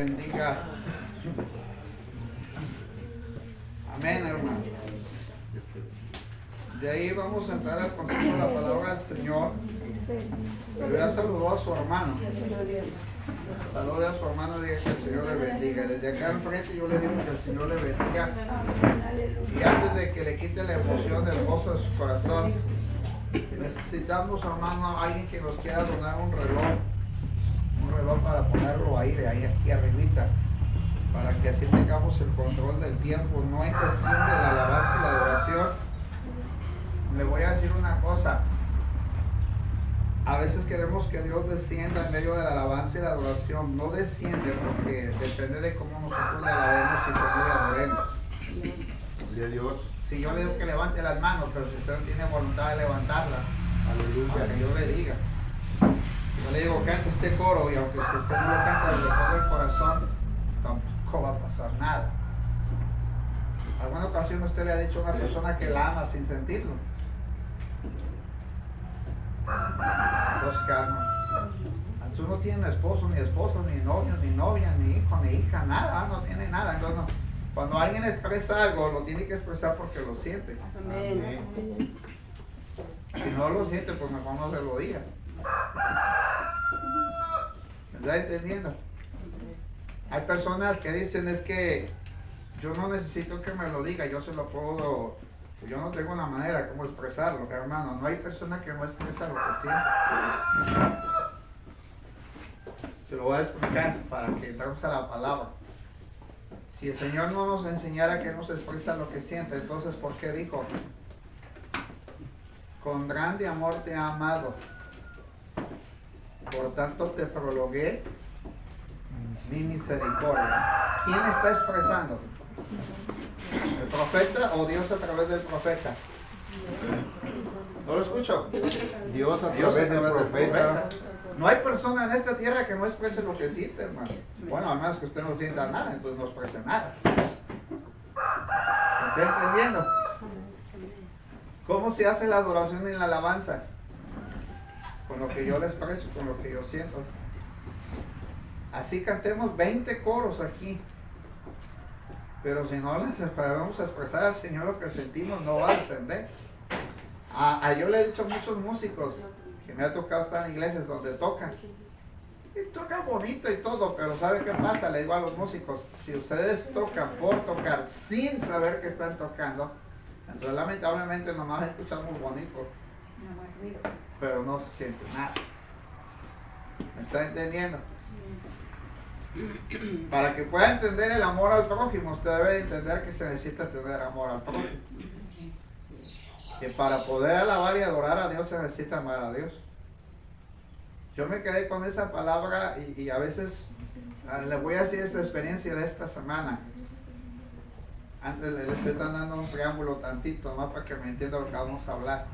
bendiga. Amén, hermano. De ahí vamos a entrar al consejo de la palabra del Señor. Pero ya saludó a su hermano. Salude a su hermano y diga que el Señor le bendiga. Desde acá enfrente yo le digo que el Señor le bendiga. Y antes de que le quite la emoción, el gozo de su corazón, necesitamos, hermano, alguien que nos quiera donar un reloj para ponerlo ahí, aquí arribita, para que así tengamos el control del tiempo. No hay cuestión de la alabanza y la adoración. Le voy a decir una cosa. A veces queremos que Dios descienda en medio de la alabanza y la adoración. No desciende porque depende de cómo nosotros le alabemos y cómo le adoremos. Gloria a Dios. Si yo le digo que levante las manos, pero si usted no tiene voluntad de levantarlas, Aleluya. que yo le diga. Yo le digo, cante este coro, y aunque si usted no lo canta desde todo el corazón, tampoco va a pasar nada. ¿Alguna ocasión usted le ha dicho a una persona que la ama sin sentirlo? Pues tú no tienes esposo, ni esposa, ni novio, ni novia, ni hijo, ni hija, nada, no tiene nada. Entonces, no. Cuando alguien expresa algo, lo tiene que expresar porque lo siente. Amén. Si no lo siente, pues mejor no se lo diga. ¿Me está entendiendo? Hay personas que dicen, es que yo no necesito que me lo diga, yo se lo puedo, yo no tengo una manera como expresarlo, hermano. No hay persona que no expresa lo que siente. Se lo voy a explicar para que entremos a la palabra. Si el Señor no nos enseñara que nos expresa lo que siente, entonces ¿por qué dijo? Con grande amor te he amado, por tanto te prolongué mi misericordia. ¿Quién está expresando? ¿El profeta o Dios a través del profeta? ¿No lo escucho? Dios a Dios través del profeta. No hay persona en esta tierra que no exprese lo que siente, hermano. Bueno, al menos que usted no sienta nada, entonces no exprese nada. ¿Me está entendiendo? ¿Cómo se hace la adoración y la alabanza? Con lo que yo le expreso, con lo que yo siento. Así cantemos 20 coros aquí. Pero si no les podemos expresar al Señor lo que sentimos, no va a descender. Yo le he dicho a muchos músicos que me ha tocado estar en iglesias donde tocan. Y tocan bonito y todo, pero ¿sabe qué pasa? Le digo a los músicos, si ustedes tocan por tocar sin saber que están tocando, entonces lamentablemente nomás escuchamos bonitos, pero no se siente nada. ¿Me está entendiendo? Para que pueda entender el amor al prójimo, usted debe entender que se necesita tener amor al prójimo. Que para poder alabar y adorar a Dios se necesita amar a Dios. Yo me quedé con esa palabra y a veces le voy a decir esta experiencia de esta semana. Antes le estoy dando un preámbulo tantito, más para que me entienda lo que vamos a hablar.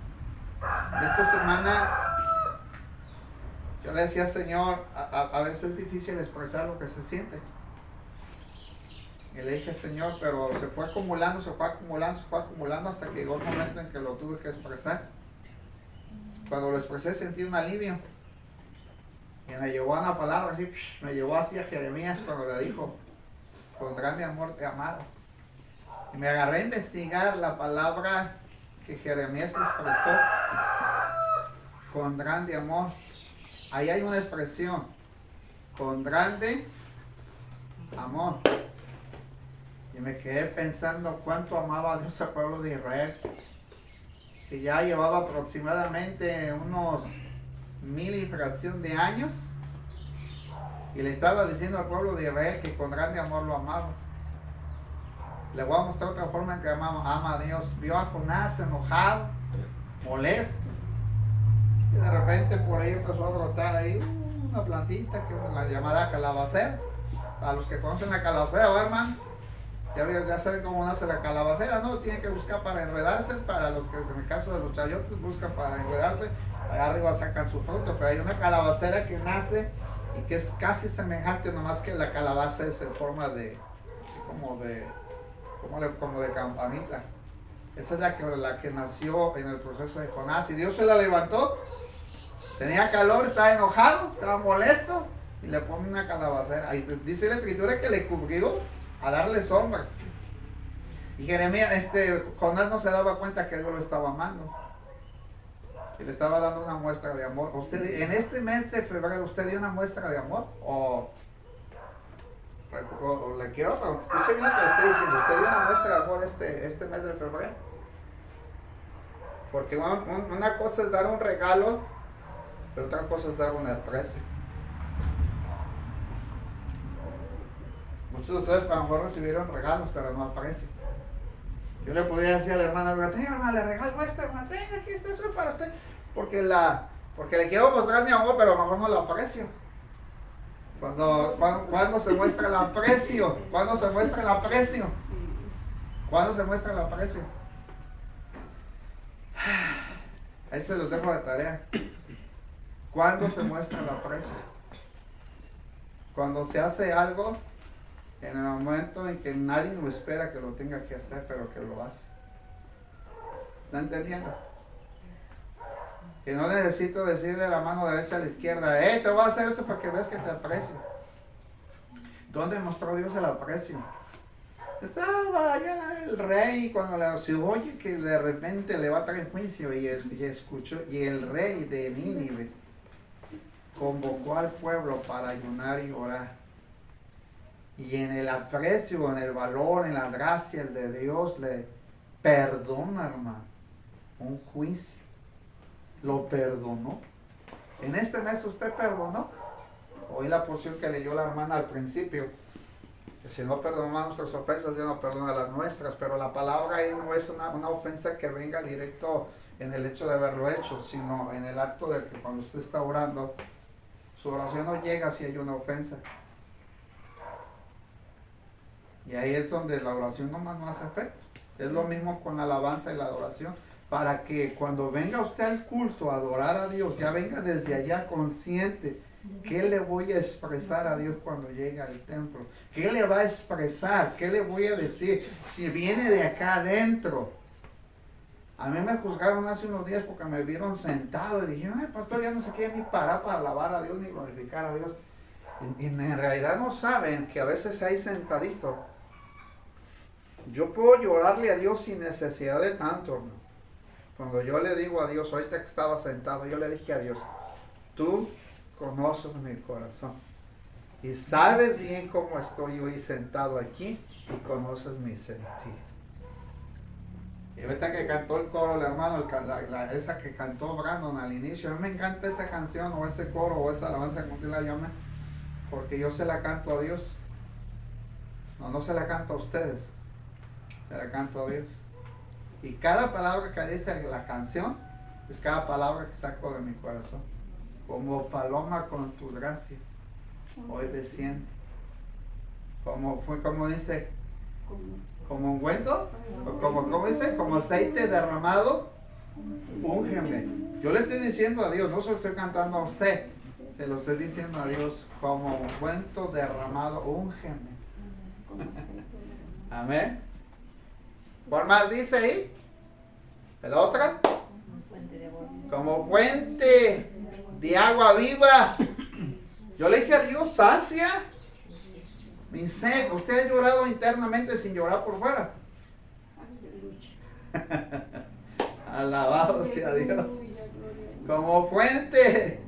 Esta semana yo le decía, Señor, a veces es difícil expresar lo que se siente. Y le dije, Señor, pero se fue acumulando hasta que llegó el momento en que lo tuve que expresar. Cuando lo expresé sentí un alivio. Y me llevó a una palabra así, me llevó así a Jeremías cuando le dijo, con grande amor te he amado. Y me agarré a investigar la palabra que Jeremías expresó, con grande amor. Ahí hay una expresión, con grande amor. Y me quedé pensando cuánto amaba a Dios al pueblo de Israel, que ya llevaba aproximadamente unos 1000 y fracción de años, y le estaba diciendo al pueblo de Israel que con grande amor lo amaba. Le voy a mostrar otra forma en que ama a Dios. Vio a Jonás enojado, molesto, y de repente por ahí empezó a brotar ahí una plantita que es la llamada calabacera. Para los que conocen la calabacera, hermano, ya saben cómo nace la calabacera, ¿no? Tiene que buscar para enredarse. Para los que en el caso de los chayotes buscan para enredarse, allá arriba sacan su fruto, pero hay una calabacera que nace y que es casi semejante, nomás que la calabaza es en forma de, así como de campanita. Esa es la que nació en el proceso de Jonás, y Dios se la levantó. Tenía calor, estaba enojado, estaba molesto, y le pone una calabacera. Y dice la escritura que le cubrió a darle sombra. Y Jeremías, Jonás no se daba cuenta que Dios lo estaba amando. Y le estaba dando una muestra de amor. Usted, en este mes de febrero, ¿usted dio una muestra de amor? O le quiero preguntar, escuche bien lo que le estoy diciendo. ¿Usted dio una muestra de amor este mes de febrero? Porque una cosa es dar un regalo, pero otra cosa es dar un aprecio. Muchos de ustedes a lo mejor recibieron regalos, pero no aprecio. Yo le podía decir a la hermana, hermana, le regalo esto, hermana, tenga, aquí está, eso es para usted. Porque le quiero mostrar mi amor, pero a lo mejor no lo aprecio. Cuando se muestra el aprecio, cuando se muestra el aprecio, cuando se muestra el aprecio. Ahí se los dejo de tarea. ¿Cuándo se muestra el aprecio? Cuando se hace algo en el momento en que nadie lo espera que lo tenga que hacer, pero que lo hace. ¿Está entendiendo? Que no necesito decirle a la mano derecha a la izquierda, te voy a hacer esto para que veas que te aprecio. ¿Dónde mostró Dios el aprecio? Estaba allá el rey cuando se oye que de repente le va a traer juicio y escuchó, y el rey de Nínive convocó al pueblo para ayunar y orar. Y en el aprecio, en el valor, en la gracia de Dios le perdona, hermano, un juicio. Lo perdonó. En este mes usted perdonó. Oí la porción que leyó la hermana al principio. Que si no perdonamos nuestras ofensas, Dios no perdona las nuestras. Pero la palabra ahí no es una ofensa que venga directo en el hecho de haberlo hecho, sino en el acto de que cuando usted está orando, su oración no llega si hay una ofensa. Y ahí es donde la oración nomás no hace efecto. Es lo mismo con la alabanza y la adoración. Para que cuando venga usted al culto a adorar a Dios, ya venga desde allá consciente. ¿Qué le voy a expresar a Dios cuando llegue al templo? ¿Qué le va a expresar? ¿Qué le voy a decir? Si viene de acá adentro. A mí me juzgaron hace unos días porque me vieron sentado y dijeron, pastor, ya no se quiere ni parar para alabar a Dios ni glorificar a Dios. Y en realidad no saben que a veces ahí sentadito, yo puedo llorarle a Dios sin necesidad de tanto, hermano. Cuando yo le digo a Dios, ahorita que estaba sentado, yo le dije a Dios, tú conoces mi corazón y sabes bien cómo estoy hoy sentado aquí y conoces mi sentir. Y ahorita que cantó el coro, el hermano, esa que cantó Brandon al inicio, a mí me encanta esa canción o ese coro o esa alabanza, como usted la llama, porque yo se la canto a Dios. No se la canto a ustedes, se la canto a Dios. Y cada palabra que dice la canción es cada palabra que saco de mi corazón. Como paloma con tu gracia, hoy desciende. Como dice, como ungüento, como dice, como aceite derramado, úngeme. Yo le estoy diciendo a Dios, no se lo estoy cantando a usted, se lo estoy diciendo a Dios, como ungüento derramado, úngeme. Amén. ¿Cuál más dice ahí? ¿La otra? Como fuente de agua viva. Yo le dije a Dios, sacia mi sed. Usted ha llorado internamente sin llorar por fuera. Alabado sea Dios. Como fuente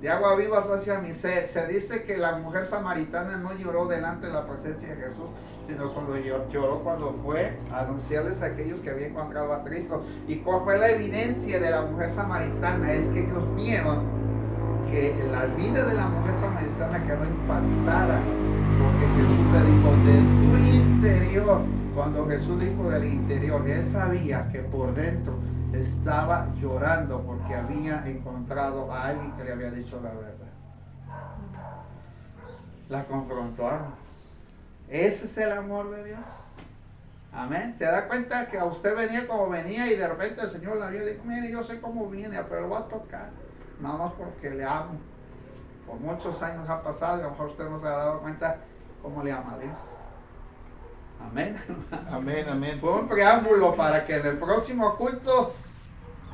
de agua viva sacia mi sed. Se dice que la mujer samaritana no lloró delante de la presencia de Jesús, sino cuando lloró cuando fue a anunciarles a aquellos que habían encontrado a Cristo. ¿Y cuál fue la evidencia de la mujer samaritana? Es que ellos vieron que la vida de la mujer samaritana quedó impactada, porque Jesús le dijo, de tu interior. Cuando Jesús dijo del interior, él sabía que por dentro estaba llorando porque había encontrado a alguien que le había dicho la verdad. La confrontó, hermanos. Ese es el amor de Dios. Amén. Se da cuenta que a usted venía como venía y de repente el Señor le había dicho, mire, yo sé cómo viene, pero lo voy a tocar. Nada más porque le amo. Por muchos años ha pasado y a lo mejor usted no se ha dado cuenta cómo le ama a Dios. Amén. Amén, amén. Fue un preámbulo para que en el próximo culto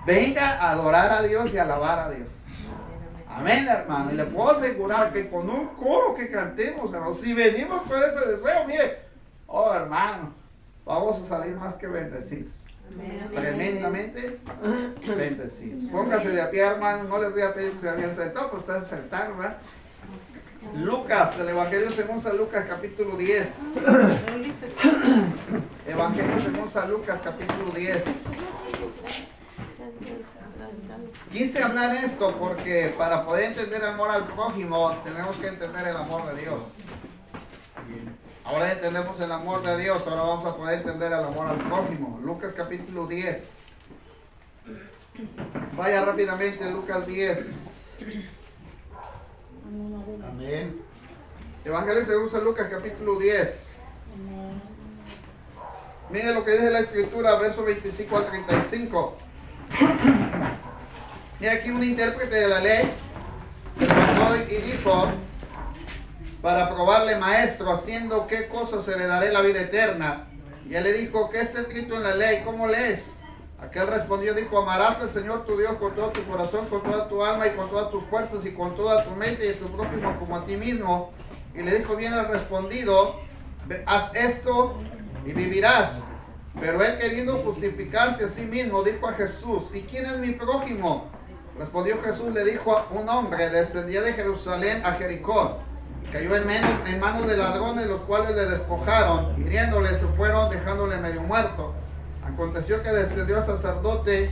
venga a adorar a Dios y alabar a Dios. Amén, hermano. Y le puedo asegurar que con un coro que cantemos, hermano, si venimos con ese deseo, mire, oh hermano, vamos a salir más que bendecidos. Amén. Tremendamente bendecidos. Póngase de a pie, hermano. No les voy a pedir que se habían sentado, pero ustedes se sentaron, ¿verdad? Lucas, el Evangelio según San Lucas, capítulo 10. Evangelio según San Lucas, capítulo 10. Quise hablar esto porque para poder entender el amor al prójimo, tenemos que entender el amor de Dios. Ahora entendemos el amor de Dios, ahora vamos a poder entender el amor al prójimo. Lucas capítulo 10. Vaya rápidamente, Lucas 10. Amén. Evangelio según San Lucas capítulo 10. Mire lo que dice la escritura, verso 25 al 35. Mira aquí un intérprete de la ley se levantó y dijo, para probarle, maestro, haciendo qué cosas heredaré la vida eterna. Y él le dijo, ¿qué está escrito en la ley? ¿Cómo lees? Aquel respondió, dijo, amarás al Señor tu Dios con todo tu corazón, con toda tu alma y con todas tus fuerzas y con toda tu mente y a tu prójimo como a ti mismo. Y le dijo, bien has respondido, haz esto y vivirás. Pero él, queriendo justificarse a sí mismo, dijo a Jesús, ¿y quién es mi prójimo? Respondió Jesús, le dijo a un hombre, descendía de Jerusalén a Jericó, y cayó en manos de ladrones, los cuales le despojaron, hiriéndole se fueron, dejándole medio muerto. Aconteció que descendió el sacerdote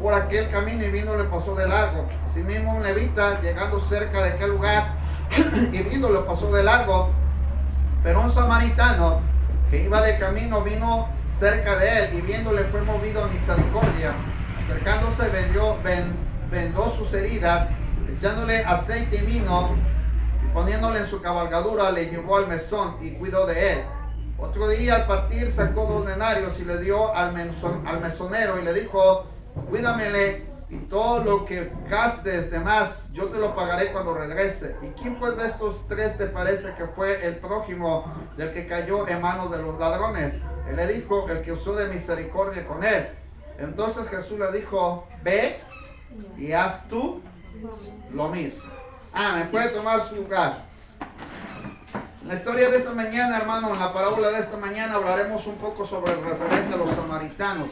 por aquel camino y vino le pasó de largo. Asimismo un levita, llegando cerca de aquel lugar, y vino le pasó de largo. Pero un samaritano que iba de camino vino cerca de él y viéndole fue movido a misericordia. Acercándose vendó sus heridas, echándole aceite y vino, y poniéndole en su cabalgadura le llevó al mesón y cuidó de él. Otro día al partir sacó 2 denarios y le dio al mesonero y le dijo, cuídamele y todo lo que gastes de más yo te lo pagaré cuando regrese. ¿Y quién pues de estos 3 te parece que fue el prójimo del que cayó en manos de los ladrones? Él le dijo, el que usó de misericordia con él. Entonces Jesús le dijo, ve y haz tú lo mismo. Me puede tomar su lugar. En la historia de esta mañana, hermano, en la parábola de esta mañana hablaremos un poco sobre el referente a los samaritanos.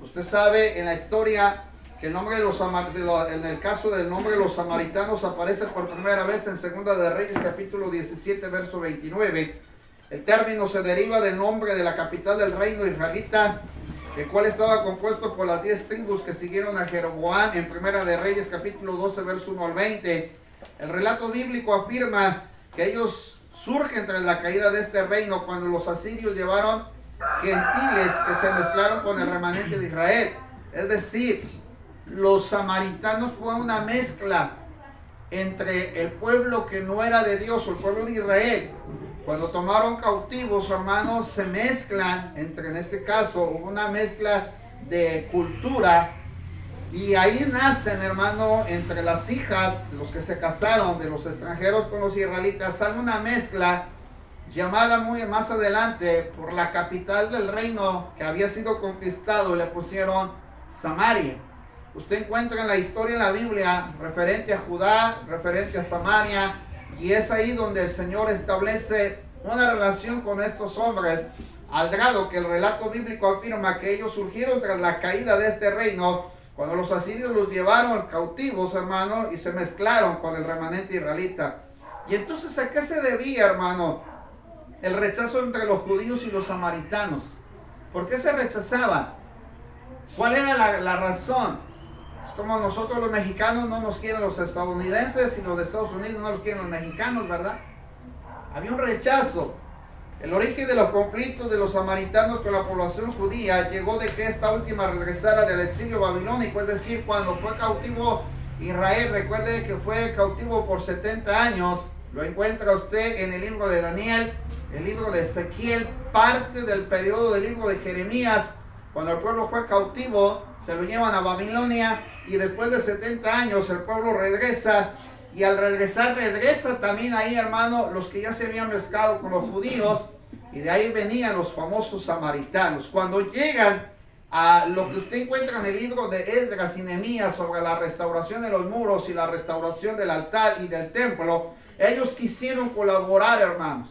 Usted sabe en la historia que el nombre de los en el caso del nombre de los samaritanos aparece por primera vez en Segunda de Reyes capítulo 17 verso 29. El término se deriva del nombre de la capital del reino israelita, el cual estaba compuesto por las 10 tribus que siguieron a Jeroboam en Primera de Reyes capítulo 12 verso 1 al 20. El relato bíblico afirma que ellos surgen tras la caída de este reino cuando los asirios llevaron gentiles que se mezclaron con el remanente de Israel. Es decir, los samaritanos fue una mezcla entre el pueblo que no era de Dios o el pueblo de Israel. Cuando tomaron cautivos, hermanos, se mezclan entre, en este caso, una mezcla de cultura. Y ahí nacen, hermano, entre las hijas, los que se casaron de los extranjeros con los israelitas, sale una mezcla llamada muy más adelante por la capital del reino que había sido conquistado, le pusieron Samaria. Usted encuentra en la historia de la Biblia referente a Judá, referente a Samaria, y es ahí donde el Señor establece una relación con estos hombres, al grado que el relato bíblico afirma que ellos surgieron tras la caída de este reino, cuando los asirios los llevaron cautivos, hermano, y se mezclaron con el remanente israelita. Y entonces, ¿a qué se debía, hermano, el rechazo entre los judíos y los samaritanos? ¿Por qué se rechazaban? ¿Cuál era la razón? Es como nosotros los mexicanos no nos quieren los estadounidenses y los de Estados Unidos no los quieren los mexicanos, ¿verdad? Había un rechazo. El origen de los conflictos de los samaritanos con la población judía llegó de que esta última regresara del exilio babilónico, es decir, cuando fue cautivo Israel. Recuerde que fue cautivo por 70 años. Lo encuentra usted en el libro de Daniel, el libro de Ezequiel, parte del periodo del libro de Jeremías. Cuando el pueblo fue cautivo, se lo llevan a Babilonia y después de 70 años el pueblo regresa. Y al regresar, regresa también ahí, hermano, los que ya se habían mezclado con los judíos. Y de ahí venían los famosos samaritanos. Cuando llegan a lo que usted encuentra en el libro de Esdras y Nehemías sobre la restauración de los muros y la restauración del altar y del templo, ellos quisieron colaborar, hermanos.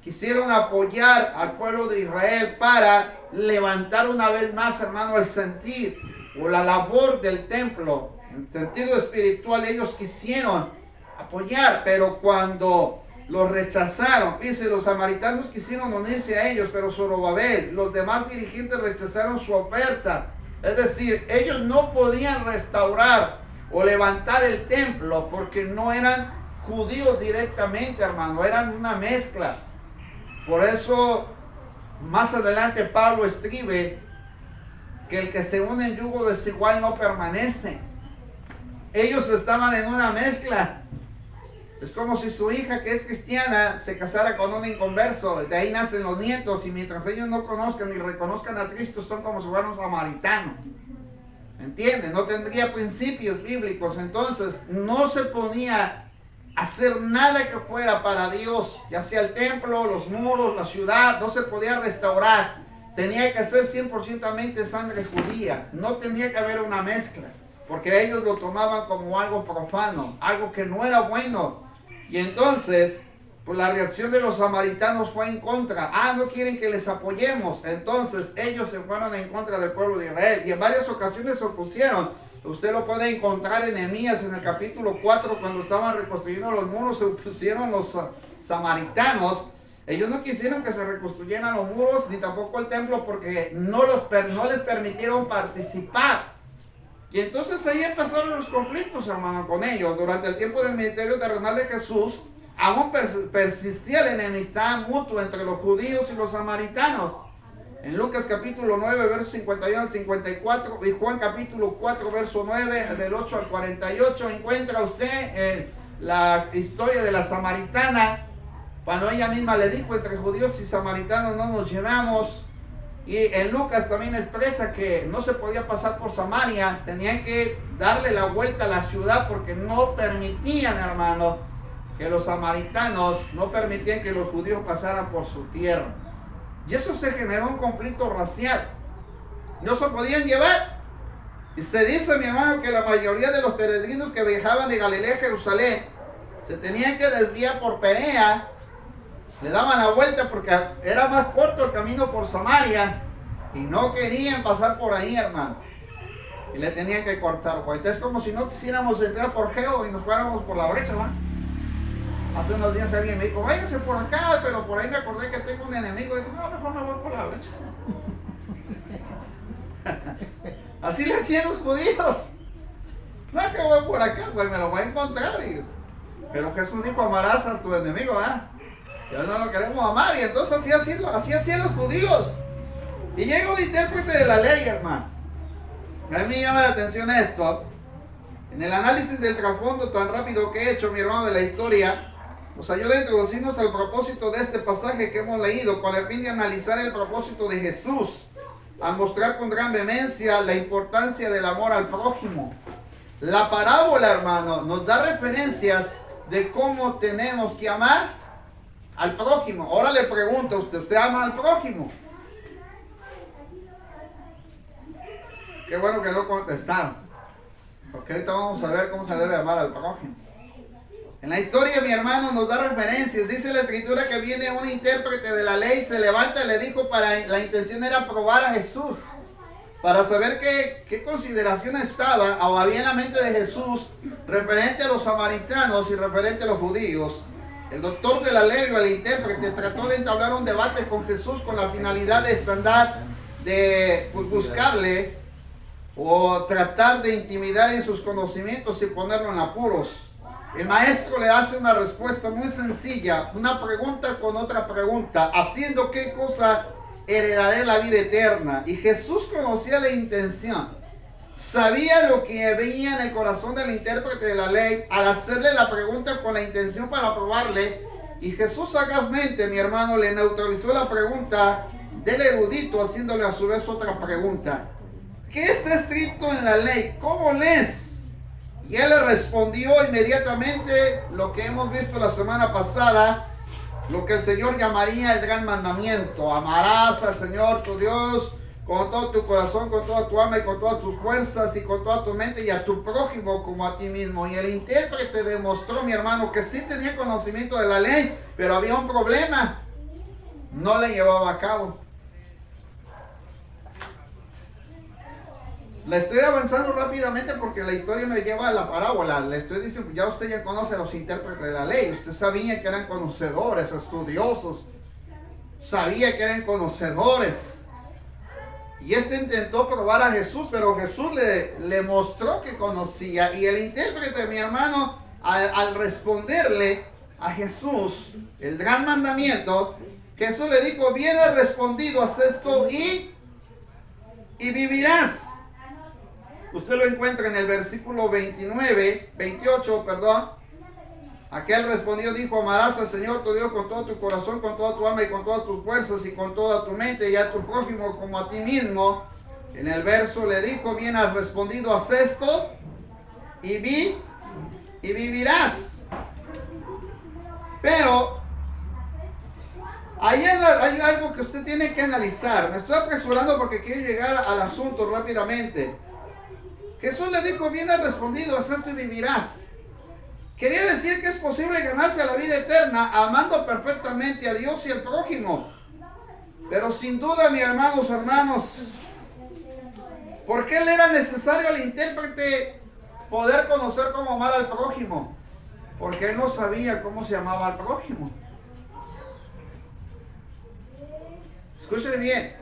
Quisieron apoyar al pueblo de Israel para levantar una vez más, hermano, el sentir o la labor del templo. En sentido espiritual, ellos quisieron apoyar, pero cuando los rechazaron, dice, los samaritanos quisieron unirse a ellos, pero Zorobabel, los demás dirigentes rechazaron su oferta. Es decir, ellos no podían restaurar o levantar el templo porque no eran judíos directamente, hermano, eran una mezcla. Por eso, más adelante Pablo escribe que el que se une en yugo desigual no permanece. Ellos estaban en una mezcla. Es como si su hija, que es cristiana, se casara con un inconverso. De ahí nacen los nietos, y mientras ellos no conozcan ni reconozcan a Cristo, son como si fueran un samaritano. ¿Entienden? No tendría principios bíblicos. Entonces, no se podía hacer nada que fuera para Dios, ya sea el templo, los muros, la ciudad, no se podía restaurar. Tenía que ser 100% sangre judía. No tenía que haber una mezcla, porque ellos lo tomaban como algo profano, algo que no era bueno. Y entonces, pues la reacción de los samaritanos fue en contra. No quieren que les apoyemos. Entonces ellos se fueron en contra del pueblo de Israel, y en varias ocasiones se opusieron. Usted lo puede encontrar en Nehemías en el capítulo 4, cuando estaban reconstruyendo los muros, se opusieron los samaritanos. Ellos no quisieron que se reconstruyeran los muros, ni tampoco el templo, porque no les permitieron participar. Y entonces ahí empezaron los conflictos, hermano, con ellos. Durante el tiempo del ministerio terrenal de Jesús, aún persistía la enemistad mutua entre los judíos y los samaritanos. En Lucas capítulo 9, verso 51 al 54, y Juan capítulo 4, verso 9, del 8 al 48, encuentra usted la historia de la samaritana, cuando ella misma le dijo, entre judíos y samaritanos no nos llevamos. Y en Lucas también expresa que no se podía pasar por Samaria, tenían que darle la vuelta a la ciudad, porque no permitían, hermano, que los samaritanos, no permitían que los judíos pasaran por su tierra. Y eso se generó un conflicto racial. No se podían llevar. Y se dice, mi hermano, que la mayoría de los peregrinos que viajaban de Galilea a Jerusalén se tenían que desviar por Perea. Le daban la vuelta porque era más corto el camino por Samaria, y no querían pasar por ahí, hermano. Y le tenían que cortar. Pues es como si no quisiéramos entrar por Geo y nos fuéramos por la brecha, ¿no? Hace unos días alguien me dijo, váyase por acá, pero por ahí me acordé que tengo un enemigo. Y dije, no, mejor me voy por la brecha. Así le hacían los judíos. No es que voy por acá, pues me lo voy a encontrar. Pero Jesús dijo, amarás a tu enemigo, y ahora no lo queremos amar. Y entonces así hacían los judíos. Y llega un intérprete de la ley, hermano. A mí me llama la atención esto. En el análisis del trasfondo tan rápido que he hecho, mi hermano, de la historia, nos ayuda a introducirnos al propósito de este pasaje que hemos leído, con el fin de analizar el propósito de Jesús, al mostrar con gran vehemencia la importancia del amor al prójimo. La parábola, hermano, nos da referencias de cómo tenemos que amar al prójimo. Ahora le pregunto a usted, ¿usted ama al prójimo? Qué bueno que no contestaron, porque ahorita vamos a ver cómo se debe amar al prójimo. En la historia, mi hermano, nos da referencias. Dice la escritura que viene un intérprete de la ley, se levanta y le dijo, la intención era probar a Jesús, para saber qué consideración estaba o había en la mente de Jesús referente a los samaritanos y referente a los judíos. El doctor de la ley o el intérprete trató de entablar un debate con Jesús con la finalidad de buscarle o tratar de intimidar en sus conocimientos y ponerlo en apuros. El maestro le hace una respuesta muy sencilla, una pregunta con otra pregunta, haciendo qué cosa heredaré la vida eterna. Y Jesús conocía la intención, sabía lo que había en el corazón del intérprete de la ley al hacerle la pregunta con la intención para probarle. Y Jesús sagazmente, mi hermano, le neutralizó la pregunta del erudito, haciéndole a su vez otra pregunta. ¿Qué está escrito en la ley? ¿Cómo lees? Y él le respondió inmediatamente lo que hemos visto la semana pasada, lo que el Señor llamaría el gran mandamiento. Amarás al Señor tu Dios con todo tu corazón, con toda tu alma y con todas tus fuerzas y con toda tu mente, y a tu prójimo como a ti mismo. Y el intérprete demostró, mi hermano, que sí tenía conocimiento de la ley, pero había un problema: no le llevaba a cabo. Le estoy avanzando rápidamente porque la historia me lleva a la parábola. Le estoy diciendo, ya usted ya conoce a los intérpretes de la ley. Usted sabía que eran conocedores, estudiosos. Sabía que eran conocedores. Y este intentó probar a Jesús, pero Jesús le mostró que conocía. Y el intérprete, mi hermano, al responderle a Jesús el gran mandamiento, Jesús le dijo: bien has respondido, haz esto y vivirás. Usted lo encuentra en el versículo 28, perdón. Aquel respondió, dijo: amarás al Señor tu Dios con todo tu corazón, con toda tu alma y con todas tus fuerzas y con toda tu mente, y a tu prójimo como a ti mismo. En el verso le dijo: bien has respondido, haz esto y vivirás. Pero hay algo que usted tiene que analizar. Me estoy apresurando porque quiero llegar al asunto rápidamente. Jesús le dijo: bien has respondido, haz esto y vivirás. Quería decir que es posible ganarse la vida eterna amando perfectamente a Dios y al prójimo. Pero sin duda, mis hermanos, ¿por qué le era necesario al intérprete poder conocer cómo amar al prójimo? Porque él no sabía cómo se amaba al prójimo. Escuchen bien.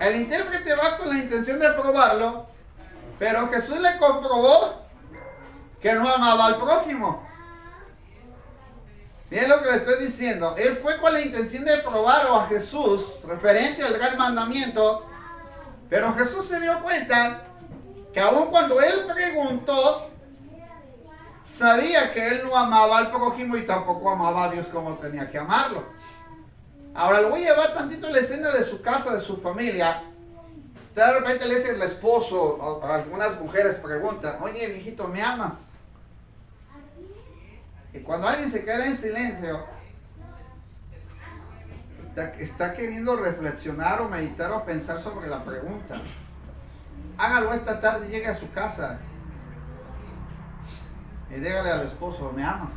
El intérprete va con la intención de probarlo, pero Jesús le comprobó que no amaba al prójimo. Miren lo que le estoy diciendo. Él fue con la intención de probarlo a Jesús referente al gran mandamiento, pero Jesús se dio cuenta que aun cuando él preguntó, sabía que él no amaba al prójimo y tampoco amaba a Dios como tenía que amarlo. Ahora le voy a llevar tantito la escena de su casa, de su familia. De repente le dice el esposo, o algunas mujeres preguntan: oye, viejito, ¿me amas? Y cuando alguien se queda en silencio, está queriendo reflexionar o meditar o pensar sobre la pregunta. Hágalo esta tarde, llegue a su casa y dígale al esposo: ¿me amas?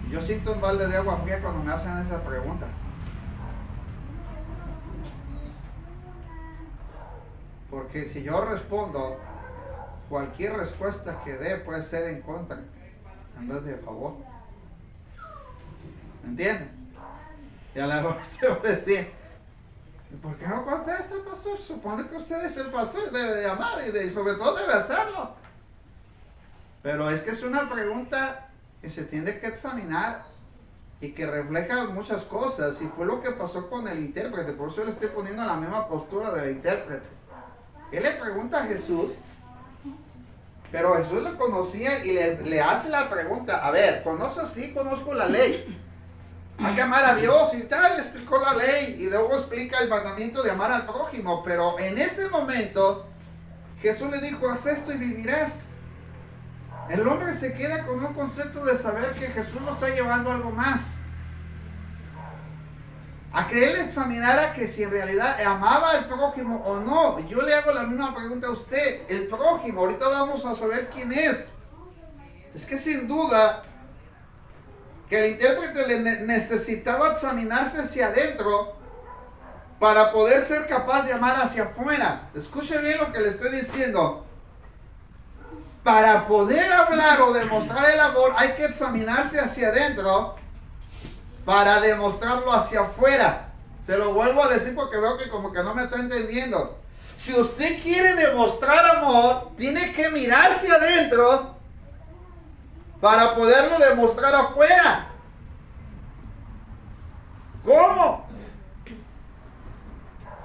Y yo siento un balde de agua fría cuando me hacen esa pregunta. Porque si yo respondo, cualquier respuesta que dé puede ser en contra en vez de a favor. ¿Me entienden? Y a la mejor usted va a decir: ¿por qué no contesta, pastor? Supone que usted es el pastor, debe de amar y sobre todo debe hacerlo. Pero es que es una pregunta que se tiene que examinar y que refleja muchas cosas. Y fue lo que pasó con el intérprete. Por eso le estoy poniendo en la misma postura del intérprete. Él le pregunta a Jesús, pero Jesús lo conocía y le hace la pregunta: a ver, ¿conoces? Sí, conozco la ley. Hay que amar a Dios y tal. Le explicó la ley y luego explica el mandamiento de amar al prójimo. Pero en ese momento Jesús le dijo: haz esto y vivirás. El hombre se queda con un concepto de saber que Jesús lo está llevando a algo más. A que él examinara que si en realidad amaba al prójimo o no. Yo le hago la misma pregunta a usted. El prójimo, ahorita vamos a saber quién es. Es que sin duda que el intérprete necesitaba examinarse hacia adentro para poder ser capaz de amar hacia afuera. Escuche bien lo que le estoy diciendo. Para poder hablar o demostrar el amor hay que examinarse hacia adentro para demostrarlo hacia afuera. Se lo vuelvo a decir porque veo que como que no me está entendiendo. Si usted quiere demostrar amor, tiene que mirarse adentro para poderlo demostrar afuera. ¿Cómo?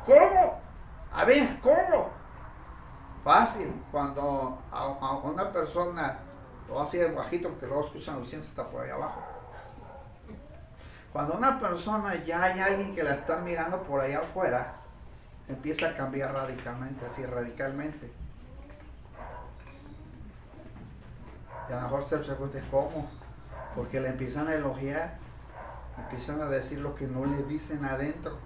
¿Cómo? A ver, ¿cómo? Fácil. Cuando a una persona, lo voy a decir bajito porque luego escuchan los vecinos, está por ahí abajo. Cuando una persona ya hay alguien que la están mirando por allá afuera, empieza a cambiar radicalmente, así radicalmente. Y a lo mejor se pregunte: ¿cómo? Porque le empiezan a elogiar. empiezan a decir lo que no le dicen adentro.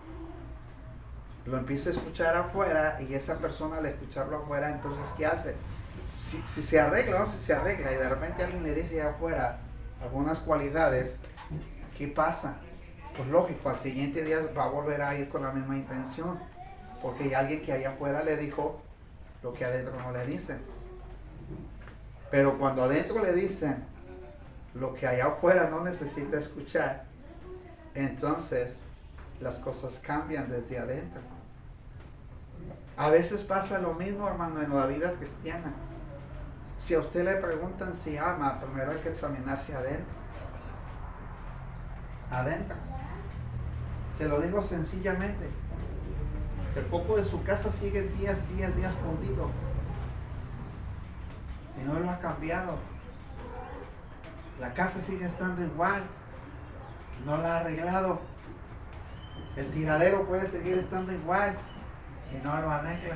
Lo empieza a escuchar afuera y esa persona al escucharlo afuera, entonces ¿qué hace? Si se arregla o si se arregla y de repente alguien le dice afuera algunas cualidades, ¿qué pasa? Pues lógico, al siguiente día va a volver a ir con la misma intención, porque hay alguien que allá afuera le dijo lo que adentro no le dicen. Pero cuando adentro le dicen lo que allá afuera no necesita escuchar, entonces las cosas cambian desde adentro. A veces pasa lo mismo, hermano, en la vida cristiana. Si a usted le preguntan si ama, primero hay que examinarse adentro. Adentro. Se lo digo sencillamente. El foco de su casa sigue días fundido. Y no lo ha cambiado. La casa sigue estando igual. No la ha arreglado. El tiradero puede seguir estando igual. Y no lo arregla.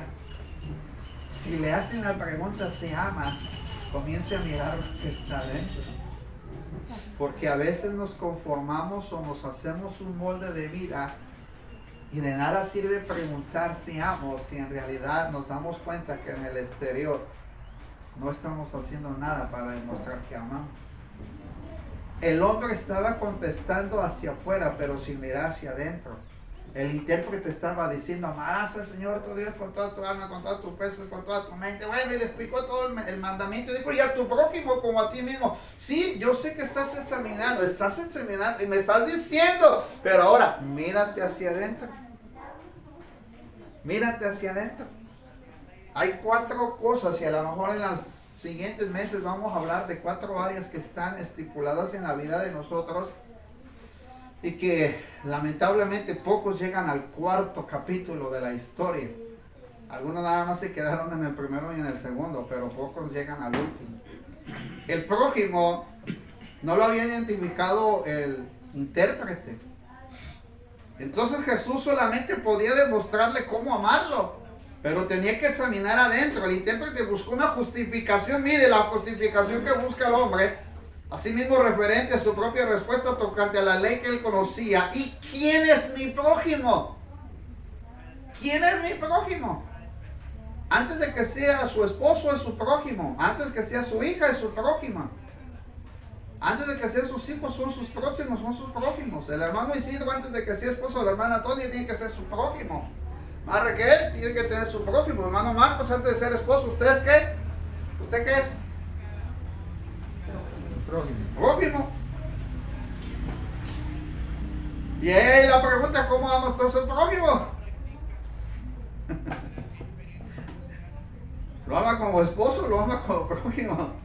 Si le hacen la pregunta si ama, comience a mirar lo que está dentro. Porque a veces nos conformamos o nos hacemos un molde de vida y de nada sirve preguntar si amo, si en realidad nos damos cuenta que en el exterior no estamos haciendo nada para demostrar que amamos. El hombre estaba contestando hacia afuera, pero sin mirar hacia adentro. El intérprete estaba diciendo: amarás al Señor tu Dios con toda tu alma, con todas tus fuerzas, con toda tu mente. Bueno, y le explicó todo el mandamiento. Dijo: y a tu prójimo como a ti mismo. Sí, yo sé que estás examinando y me estás diciendo, pero ahora mírate hacia adentro. Mírate hacia adentro. Hay 4 cosas, y a lo mejor en los siguientes meses vamos a hablar de 4 áreas que están estipuladas en la vida de nosotros y que lamentablemente pocos llegan al 4º capítulo de la historia. Algunos nada más se quedaron en el primero y en el segundo, pero pocos llegan al último. El prójimo no lo había identificado el intérprete. Entonces Jesús solamente podía demostrarle cómo amarlo, pero tenía que examinar adentro. El intérprete buscó una justificación. Mire, la justificación que busca el hombre, asimismo referente a su propia respuesta tocante a la ley que él conocía. ¿Y quién es mi prójimo? ¿Quién es mi prójimo? Antes de que sea su esposo es su prójimo. Antes que sea su hija es su prójima. Antes de que sean sus hijos son sus próximos, son sus prójimos. El hermano Isidro, antes de que sea esposo de la hermana Antonia, tiene que ser su prójimo. Hermana Raquel tiene que tener su prójimo. Hermano Marcos, antes de ser esposo, ¿usted es qué? ¿Usted qué es? Prójimo. Y ahí la pregunta: ¿cómo vamos todos el prójimo? ¿Lo ama como esposo o lo ama como prójimo?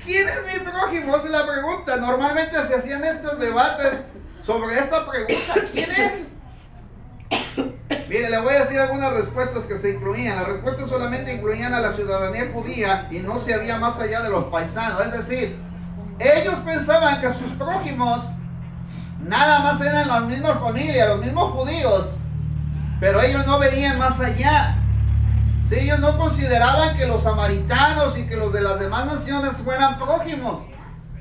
¿Quién es mi prójimo? Esa es la pregunta. Normalmente se hacían estos debates sobre esta pregunta: ¿quién es? Mire, le voy a decir algunas respuestas que se incluían. Las respuestas solamente incluían a la ciudadanía judía y no se había más allá de los paisanos. Es decir, ellos pensaban que sus prójimos nada más eran las mismas familias, los mismos judíos, pero ellos no veían más allá. Si ellos no consideraban que los samaritanos y que los de las demás naciones fueran prójimos,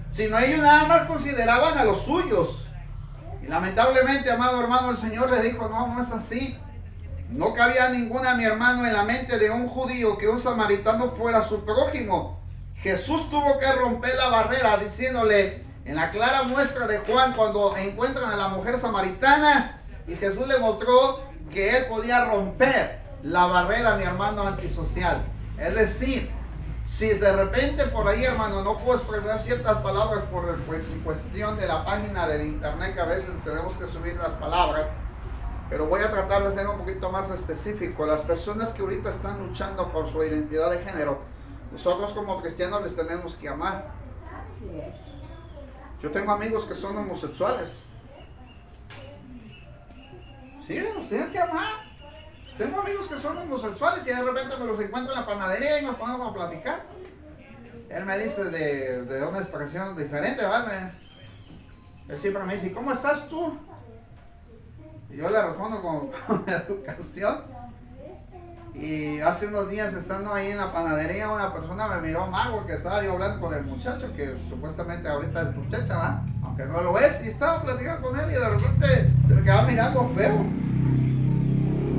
sino ellos nada más consideraban a los suyos. Y lamentablemente, amado hermano, el Señor le dijo: no, no es así. No cabía ninguna, mi hermano, en la mente de un judío que un samaritano fuera su prójimo. Jesús tuvo que romper la barrera diciéndole, en la clara muestra de Juan, cuando encuentran a la mujer samaritana, y Jesús le mostró que él podía romper la barrera, mi hermano, antisocial. Es decir, si de repente por ahí, hermano, no puedo expresar ciertas palabras por cuestión de la página del internet, que a veces tenemos que subir las palabras, pero voy a tratar de ser un poquito más específico. Las personas que ahorita están luchando por su identidad de género, nosotros como cristianos les tenemos que amar. Así es. Yo tengo amigos que son homosexuales. Sí, los tienen que amar. Tengo amigos que son homosexuales y de repente me los encuentro en la panadería y nos ponemos a platicar. Él me dice de una expresión diferente, ¿vale? Él siempre me dice: ¿cómo estás tú? Y yo le respondo con educación. Y hace unos días estando ahí en la panadería, una persona me miró mal porque estaba yo hablando con el muchacho, que supuestamente ahorita es muchacha, ¿va? Aunque no lo es, y estaba platicando con él y de repente se me quedaba mirando feo.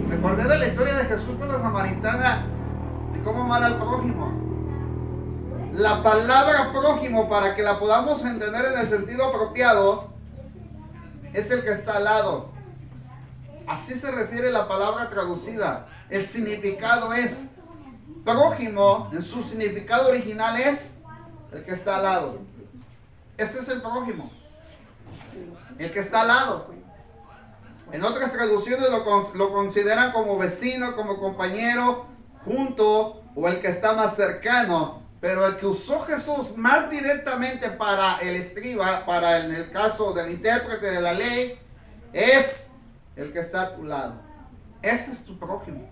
Me acordé de la historia de Jesús con la samaritana, de cómo amar al prójimo. La palabra prójimo, para que la podamos entender en el sentido apropiado, es el que está al lado. Así se refiere la palabra traducida. El significado es prójimo, en su significado original es el que está al lado. Ese es el prójimo, el que está al lado. En otras traducciones lo consideran como vecino, como compañero, junto, o el que está más cercano. Pero el que usó Jesús más directamente para el escriba, en el caso del intérprete de la ley, es el que está a tu lado. Ese es tu prójimo.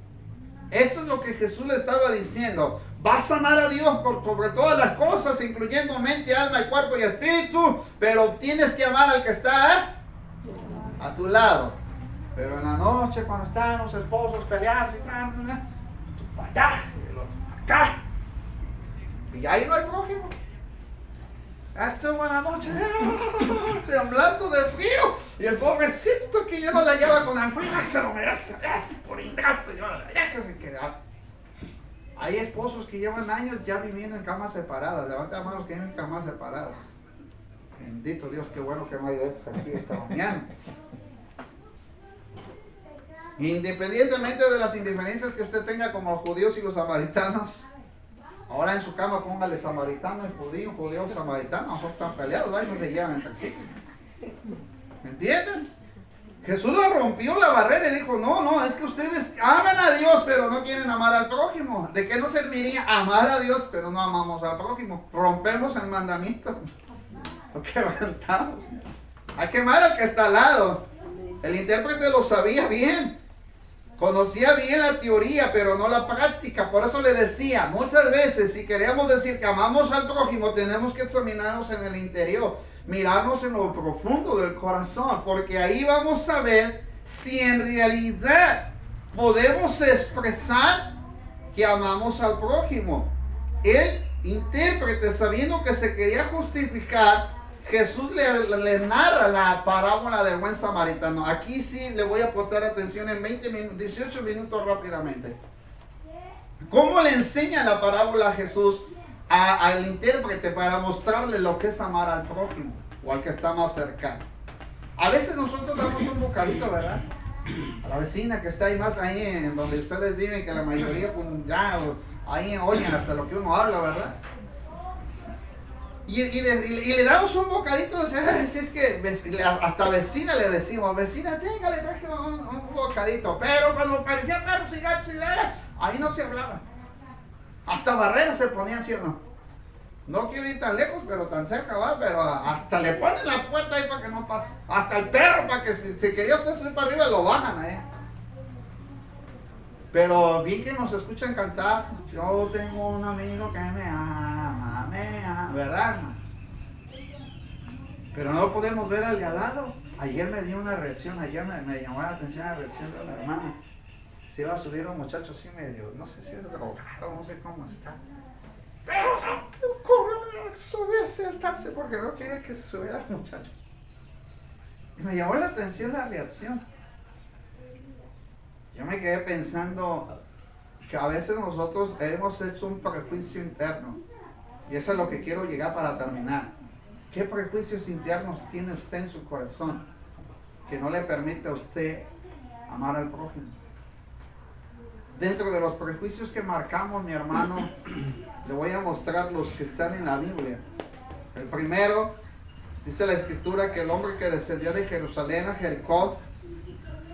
Eso es lo que Jesús le estaba diciendo. Vas a amar a Dios por sobre todas las cosas, incluyendo mente, alma, y cuerpo y espíritu, pero tienes que amar al que está a tu lado. Pero en la noche, cuando están los esposos peleados y tal, allá, acá, y ahí no hay prójimo. Hasta buena noche, temblando de frío, y el pobrecito que ya no la lleva con la fría, se lo merece, por ingrato, ya que se queda. Hay esposos que llevan años ya viviendo en camas separadas. Levanta manos que tienen camas separadas. Bendito Dios, qué bueno que no hay de esto aquí esta mañana. Independientemente de las indiferencias que usted tenga como los judíos y los samaritanos, ahora en su cama póngale samaritano y judío samaritano, a lo mejor están peleados, ¿va? Y no se llevan entre sí. ¿Me entienden? Jesús la rompió la barrera y dijo, no, es que ustedes aman a Dios, pero no quieren amar al prójimo. ¿De qué nos serviría amar a Dios, pero no amamos al prójimo? Rompemos el mandamiento. Lo quebrantamos. Hay que amar al que está al lado. El intérprete lo sabía bien. Conocía bien la teoría, pero no la práctica. Por eso le decía, muchas veces, si queremos decir que amamos al prójimo, tenemos que examinarnos en el interior, mirarnos en lo profundo del corazón, porque ahí vamos a ver si en realidad podemos expresar que amamos al prójimo. El intérprete, sabiendo que se quería justificar, Jesús le narra la parábola del buen samaritano. Aquí sí le voy a prestar atención en 18 minutos rápidamente. ¿Cómo le enseña la parábola a Jesús al intérprete para mostrarle lo que es amar al prójimo o al que está más cercano? A veces nosotros damos un bocadito, ¿verdad? A la vecina que está ahí más ahí en donde ustedes viven, que la mayoría pues ya ahí oyen hasta lo que uno habla, ¿verdad? Y le damos un bocadito, si es que hasta vecina le decimos, vecina, tenga, le traje un bocadito. Pero cuando parecía perros y gatos, ahí no se hablaba. Hasta barreras se ponían, ¿sí o no? No quiero ir tan lejos, pero tan cerca, ¿va? Pero hasta le ponen la puerta ahí para que no pase. Hasta el perro, para que si quería usted subir para arriba, lo bajan ahí. Pero bien que nos escuchan cantar, yo tengo un amigo que me ama, ¿verdad, hermano? Pero no podemos ver al de al lado. Ayer me dio una reacción, me llamó la atención la reacción de una hermana. Se iba a subir un muchacho así medio, no sé si es drogado, no sé cómo está. Pero no corre a subirse al taxi porque no quiere que se subiera el muchacho. Y me llamó la atención la reacción. Yo me quedé pensando que a veces nosotros hemos hecho un prejuicio interno. Y eso es lo que quiero llegar para terminar. ¿Qué prejuicios internos tiene usted en su corazón que no le permite a usted amar al prójimo? Dentro de los prejuicios que marcamos, mi hermano, le voy a mostrar los que están en la Biblia. El primero, dice la Escritura que el hombre que descendió de Jerusalén a Jericó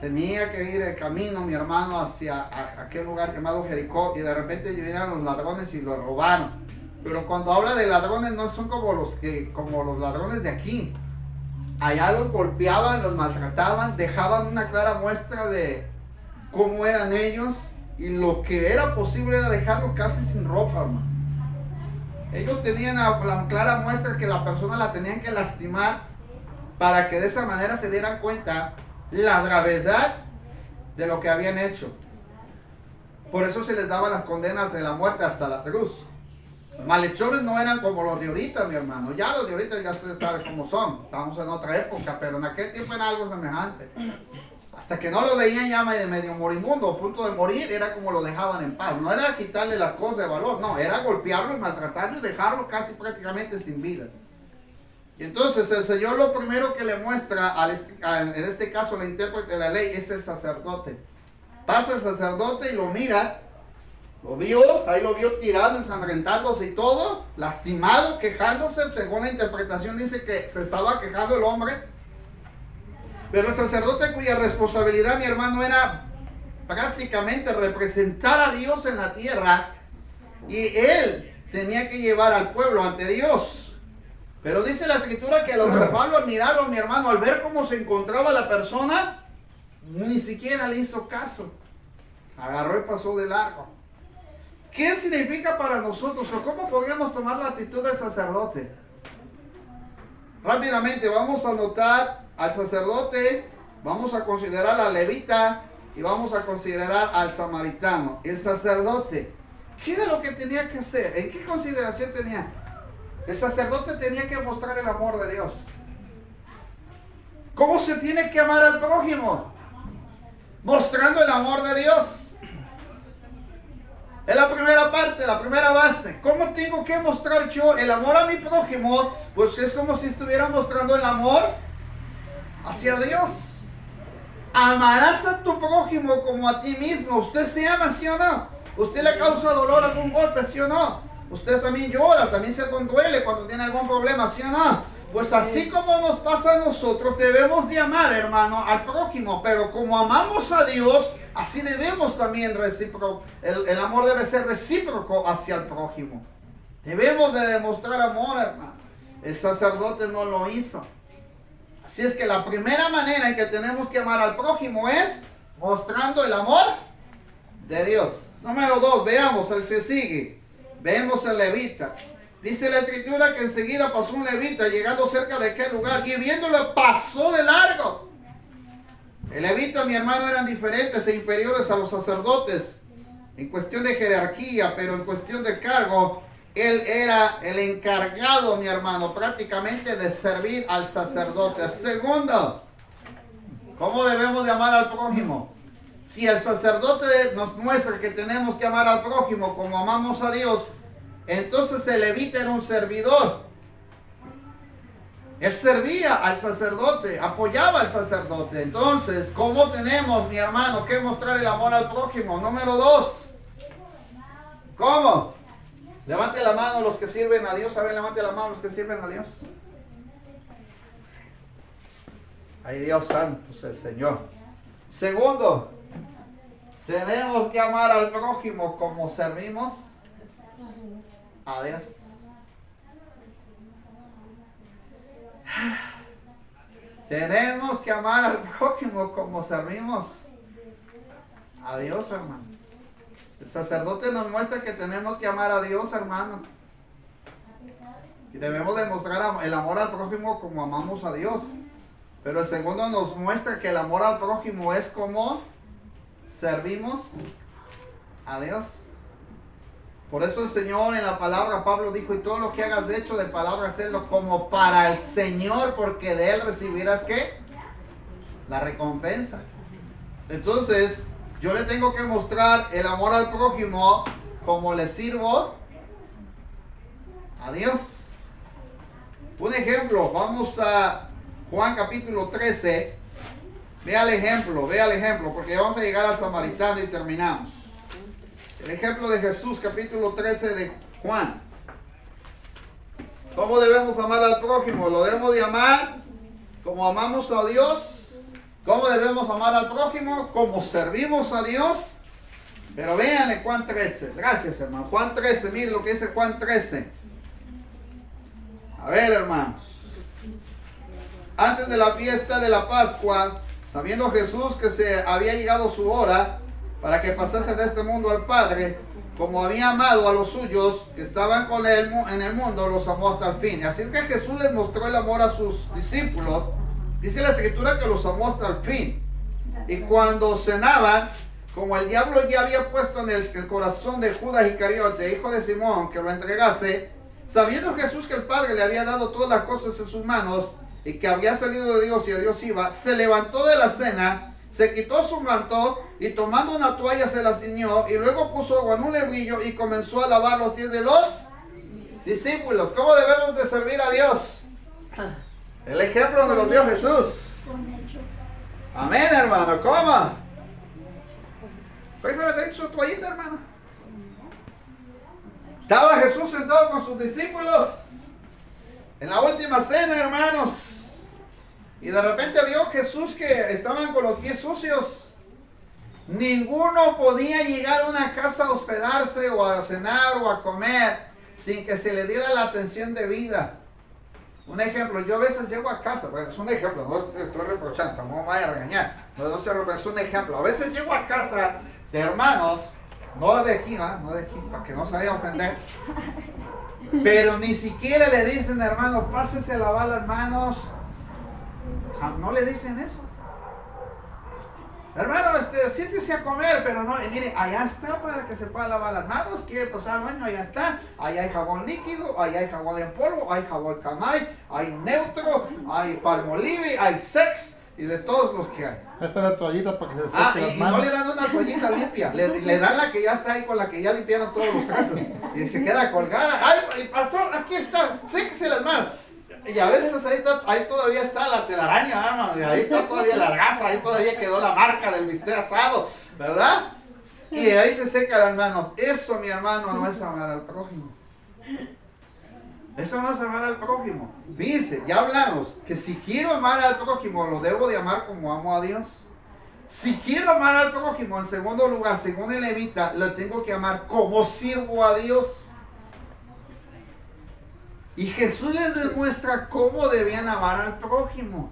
tenía que ir el camino, mi hermano, hacia aquel lugar llamado Jericó, y de repente vinieron los ladrones y lo robaron. Pero cuando habla de ladrones no son como los ladrones de aquí. Allá los golpeaban, los maltrataban, dejaban una clara muestra de cómo eran ellos, y lo que era posible era dejarlos casi sin ropa, hermano. Ellos tenían la clara muestra que la persona la tenían que lastimar para que de esa manera se dieran cuenta la gravedad de lo que habían hecho. Por eso se les daba las condenas de la muerte hasta la cruz. Los malhechores no eran como los de ahorita, mi hermano. Ya los de ahorita ya ustedes saben cómo son. Estamos en otra época, pero en aquel tiempo era algo semejante. Hasta que no lo veían ya medio moribundo, a punto de morir, era como lo dejaban en paz. No era quitarle las cosas de valor, no, era golpearlo y maltratarlo y dejarlo casi prácticamente sin vida. Y entonces el Señor lo primero que le muestra, en este caso el intérprete de la ley, es el sacerdote. Pasa el sacerdote y lo mira, ahí lo vio tirado, ensangrentándose y todo, lastimado, quejándose. Según la interpretación dice que se estaba quejando el hombre. Pero el sacerdote, cuya responsabilidad, mi hermano, era prácticamente representar a Dios en la tierra, y él tenía que llevar al pueblo ante Dios. Pero dice la escritura que al observarlo, al mirarlo, mi hermano, al ver cómo se encontraba la persona, ni siquiera le hizo caso. Agarró y pasó de largo. ¿Qué significa para nosotros, o cómo podríamos tomar la actitud del sacerdote? Rápidamente vamos a notar al sacerdote, vamos a considerar al levita y vamos a considerar al samaritano. El sacerdote, ¿qué era lo que tenía que hacer? ¿En qué consideración tenía? El sacerdote tenía que mostrar el amor de Dios. ¿Cómo se tiene que amar al prójimo? Mostrando el amor de Dios. Es la primera parte, la primera base. ¿Cómo tengo que mostrar yo el amor a mi prójimo? Pues es como si estuviera mostrando el amor hacia Dios. Amarás a tu prójimo como a ti mismo. ¿Usted se ama, sí o no? ¿Usted le causa dolor algún golpe, sí o no? Usted también llora, también se conduele cuando tiene algún problema, ¿sí o no? Pues así como nos pasa a nosotros, debemos de amar, hermano, al prójimo. Pero como amamos a Dios, así debemos también el amor debe ser recíproco hacia el prójimo. Debemos de demostrar amor, hermano. El sacerdote no lo hizo. Así es que la primera manera en que tenemos que amar al prójimo es mostrando el amor de Dios. Número 2, veamos el que sigue. Vemos el levita. Dice la escritura que enseguida pasó un levita llegando cerca de aquel lugar y viéndolo pasó de largo. El levita, mi hermano, eran diferentes e inferiores a los sacerdotes en cuestión de jerarquía, pero en cuestión de cargo, él era el encargado, mi hermano, prácticamente de servir al sacerdote. Segundo, ¿cómo debemos de amar al prójimo? Si el sacerdote nos muestra que tenemos que amar al prójimo como amamos a Dios, entonces el levita era un servidor. Él servía al sacerdote, apoyaba al sacerdote. Entonces, ¿cómo tenemos, mi hermano, que mostrar el amor al prójimo? Número 2. ¿Cómo? Levante la mano los que sirven a Dios. A ver, levante la mano los que sirven a Dios. Ay, Dios santo es el Señor. Segundo, tenemos que amar al prójimo como servimos a Dios. Tenemos que amar al prójimo como servimos a Dios, hermano. El sacerdote nos muestra que tenemos que amar a Dios, hermano. Y debemos demostrar el amor al prójimo como amamos a Dios. Pero el segundo nos muestra que el amor al prójimo es como servimos a Dios. Por eso el Señor en la palabra, Pablo dijo, y todo lo que hagas de hecho de palabra, hacerlo como para el Señor, porque de Él recibirás, ¿qué? La recompensa. Entonces, yo le tengo que mostrar el amor al prójimo como le sirvo a Dios. Un ejemplo, vamos a Juan capítulo 13. Vea el ejemplo, porque ya vamos a llegar al samaritano y terminamos. El ejemplo de Jesús, capítulo 13 de Juan. ¿Cómo debemos amar al prójimo? Lo debemos de amar como amamos a Dios. ¿Cómo debemos amar al prójimo? Como servimos a Dios. Pero vean en Juan 13. Gracias, hermano. Juan 13, miren lo que dice Juan 13. A ver, hermanos. Antes de la fiesta de la Pascua, sabiendo Jesús que se había llegado su hora para que pasase de este mundo al Padre, como había amado a los suyos que estaban con él en el mundo, los amó hasta el fin. Así que Jesús les mostró el amor a sus discípulos. Dice la escritura que los amó hasta el fin. Y cuando cenaban, como el diablo ya había puesto en el corazón de Judas Iscariote, hijo de Simón, que lo entregase, sabiendo Jesús que el Padre le había dado todas las cosas en sus manos y que había salido de Dios y a Dios iba, se levantó de la cena, se quitó su manto y tomando una toalla se la ciñó y luego puso agua en un lebrillo y comenzó a lavar los pies de los discípulos. ¿Cómo debemos de servir a Dios? El ejemplo nos lo dio Jesús. Amén, hermano. ¿Cómo? Pues se me su toallita, hermano. Estaba Jesús sentado con sus discípulos en la última cena, hermanos. Y de repente vio Jesús que estaban con los pies sucios. Ninguno podía llegar a una casa a hospedarse o a cenar o a comer sin que se le diera la atención debida. Un ejemplo, yo a veces llego a casa, bueno, es un ejemplo, no te estoy reprochando, no me vaya a regañar, no estoy reprochando, es un ejemplo. A veces llego a casa de hermanos, no de aquí, ¿no? No de aquí, para que no se vaya a ofender, pero ni siquiera le dicen, hermano, pásese a lavar las manos. No le dicen eso. Hermano, siéntese a comer, pero no, mire, allá está para que se pueda lavar las manos, quiere pasar al baño, allá está, allá hay jabón líquido, allá hay jabón en polvo, hay jabón Camay, hay neutro, hay Palmolive, hay Sex y de todos los que hay. Esta es la toallita para que se seque las Y manos. no le dan una toallita limpia, le dan la que ya está ahí con la que ya limpiaron todos los trastes y se queda colgada. Ay, pastor, aquí está, séquese las manos. Y a veces ahí todavía está la telaraña, hermano, y ahí está todavía la grasa, ahí todavía quedó la marca del bistec asado, ¿verdad? Y ahí se secan las manos. Eso, mi hermano, no es amar al prójimo. Eso no es amar al prójimo. Fíjense, ya hablamos que si quiero amar al prójimo, lo debo de amar como amo a Dios. Si quiero amar al prójimo, en segundo lugar, según el levita, lo tengo que amar como sirvo a Dios. Y Jesús les demuestra cómo debían amar al prójimo.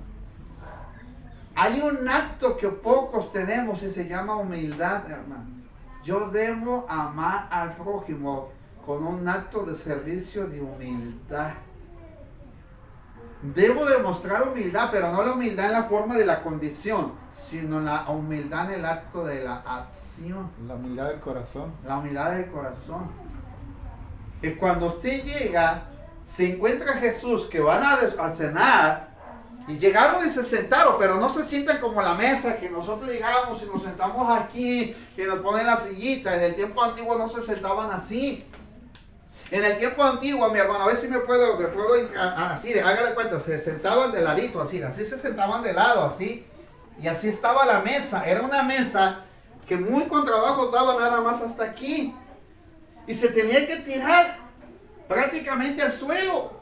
Hay un acto que pocos tenemos y se llama humildad, hermano. Yo debo amar al prójimo con un acto de servicio de humildad. Debo demostrar humildad, pero no la humildad en la forma de la condición, sino la humildad en el acto de la acción. La humildad del corazón. La humildad del corazón. Que cuando usted llega, se encuentra Jesús que van a cenar y llegaron y se sentaron, pero no se sientan como a la mesa que nosotros llegamos y nos sentamos aquí y nos ponen la sillita. En el tiempo antiguo no se sentaban así. En el tiempo antiguo, mi hermano, a ver si me puedo así, hágale cuenta, se sentaban de ladito, así se sentaban de lado, así, y así estaba la mesa. Era una mesa que muy con trabajo daba nada más hasta aquí, y se tenía que tirar prácticamente al suelo,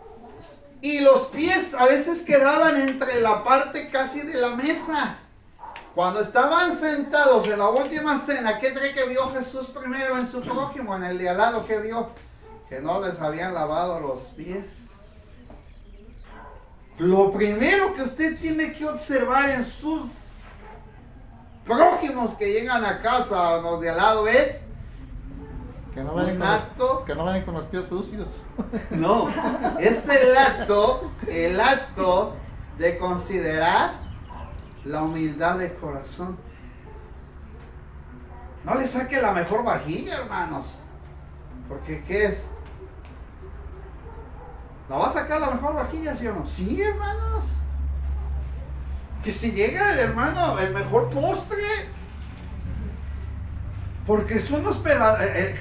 y los pies a veces quedaban entre la parte casi de la mesa. Cuando estaban sentados en la última cena, ¿qué cree que vio Jesús primero en su prójimo? En el de al lado, ¿qué vio? Que no les habían lavado los pies. Lo primero que usted tiene que observar en sus prójimos que llegan a casa o los de al lado es Que no vayan, que no vayan con los pies sucios. no, es el acto de considerar la humildad del corazón. No le saque la mejor vajilla, hermanos, porque ¿qué es? ¿La va a sacar la mejor vajilla, sí o no? Sí, hermanos. Que si llega el hermano, el mejor postre. Porque son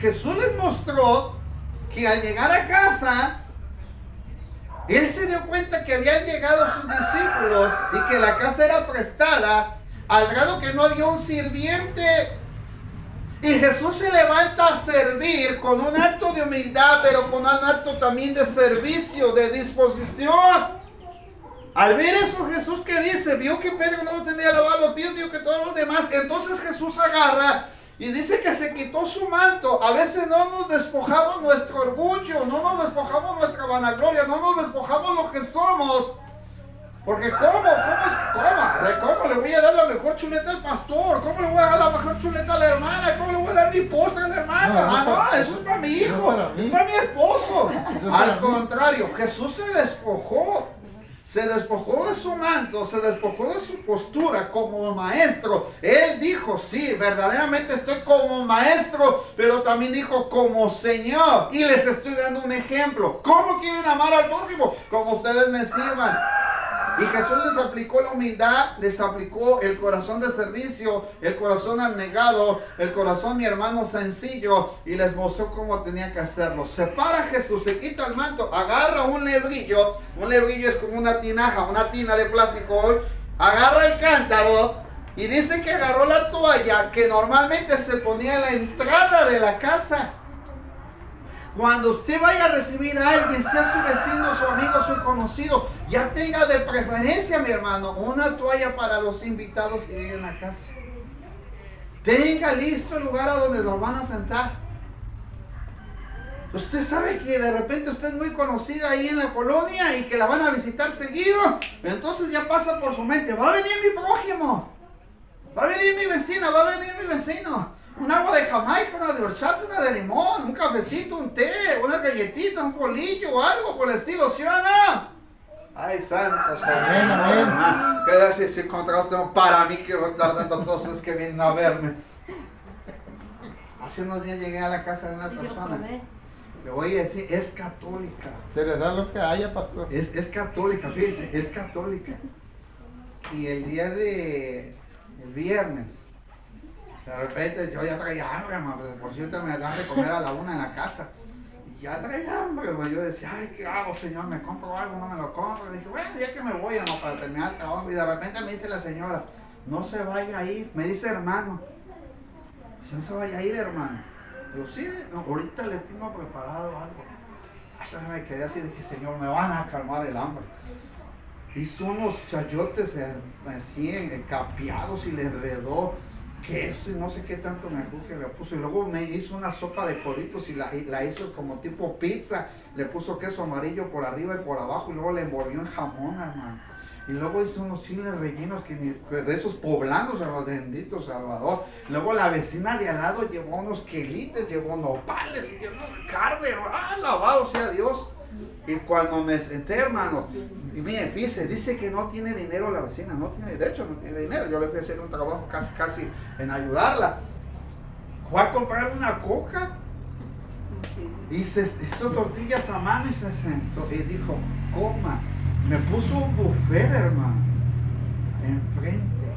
Jesús les mostró que al llegar a casa, Él se dio cuenta que habían llegado sus discípulos y que la casa era prestada, al grado que no había un sirviente. Y Jesús se levanta a servir con un acto de humildad, pero con un acto también de servicio, de disposición. Al ver eso, Jesús, ¿qué dice? Vio que Pedro no lo tenía lavado los pies, vio que todos los demás. Entonces Jesús agarra y dice que se quitó su manto. A veces no nos despojamos nuestro orgullo, no nos despojamos nuestra vanagloria, no nos despojamos lo que somos. Porque ¿cómo le voy a dar la mejor chuleta al pastor? ¿Cómo le voy a dar la mejor chuleta a la hermana? ¿Cómo le voy a dar mi postre a la hermana? No, eso es para mi hijo, es para mi esposo. Al contrario, Jesús se despojó. se despojó de su manto, se despojó de su postura como maestro. Él dijo, sí, verdaderamente estoy como maestro, pero también dijo como Señor. Y les estoy dando un ejemplo. ¿Cómo quieren amar al prójimo? Como ustedes me sirvan. Y Jesús les aplicó la humildad, les aplicó el corazón de servicio, el corazón abnegado, el corazón, mi hermano, sencillo, y les mostró cómo tenía que hacerlo. Se para Jesús, se quita el manto, agarra un lebrillo es como una tinaja, una tina de plástico, agarra el cántaro, y dice que agarró la toalla que normalmente se ponía en la entrada de la casa. Cuando usted vaya a recibir a alguien, sea su vecino, su amigo, su conocido, ya tenga de preferencia, mi hermano, una toalla para los invitados que lleguen a casa. Tenga listo el lugar a donde los van a sentar. Usted sabe que de repente usted es muy conocida ahí en la colonia y que la van a visitar seguido. Entonces ya pasa por su mente, va a venir mi prójimo, va a venir mi vecina, va a venir mi vecino. Un agua de Jamaica, una de horchata, una de limón, un cafecito, un té, una galletita, un bolillo o algo por el estilo, ¿sí o no? Ay, santo, Señor. ¿Qué decir si encontraste para mí que va a estar dando todos esos que vienen a verme? Hace unos días llegué a la casa de una persona. Le voy a decir, es católica. Se les da lo que haya, pastor. Es católica, fíjese, es católica. Y el día de el viernes, de repente yo ya traía hambre, hermano. Por cierto, me dan de comer a la 1 en la casa. Y ya traía hambre, hermano. Yo decía, ay, ¿qué hago, Señor? ¿Me compro algo? ¿No me lo compro? Y dije, bueno, ya que me voy, hermano, para terminar el trabajo. Y de repente me dice la señora, no se vaya a ir. Me dice, hermano, si no se vaya a ir, hermano. Yo, sí, no, ahorita le tengo preparado algo. Hasta me quedé así, dije, Señor, me van a calmar el hambre. Hizo unos chayotes así, capeados y le enredó queso y no sé qué tanto me acuerdo que le puso. Y luego me hizo una sopa de coditos y la hizo como tipo pizza. Le puso queso amarillo por arriba y por abajo y luego le envolvió en jamón, hermano. Y luego hizo unos chiles rellenos que de esos poblanos, hermano, bendito Salvador. Luego la vecina de al lado llevó unos quelites, llevó nopales y llevó carne, alabado sea Dios. Y cuando me senté, hermano, y mire, fíjese, dice que no tiene dinero la vecina, no tiene, de hecho no tiene dinero. Yo le fui a hacer un trabajo casi en ayudarla. Fue a comprar una coca y se hizo tortillas a mano y se sentó y dijo, coma. Me puso un buffet, hermano, enfrente.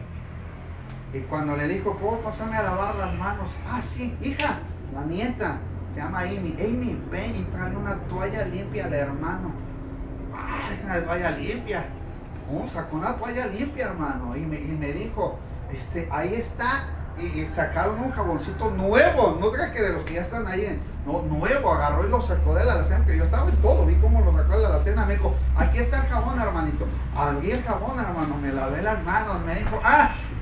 Y cuando le dijo, ¿puedo pasarme a lavar las manos? Ah, sí, hija, la nieta, se llama Amy. Amy, ven y trae una toalla limpia al hermano. Ah, es una toalla limpia. Sacó una toalla limpia, hermano. Y me dijo, ahí está. Y sacaron un jaboncito nuevo, no creas que de los que ya están ahí, no, nuevo, agarró y lo sacó de la alacena, que yo estaba en todo, vi cómo lo sacó de la alacena, me dijo, aquí está el jabón, hermanito. Abrí el jabón, hermano, me lavé las manos, me dijo,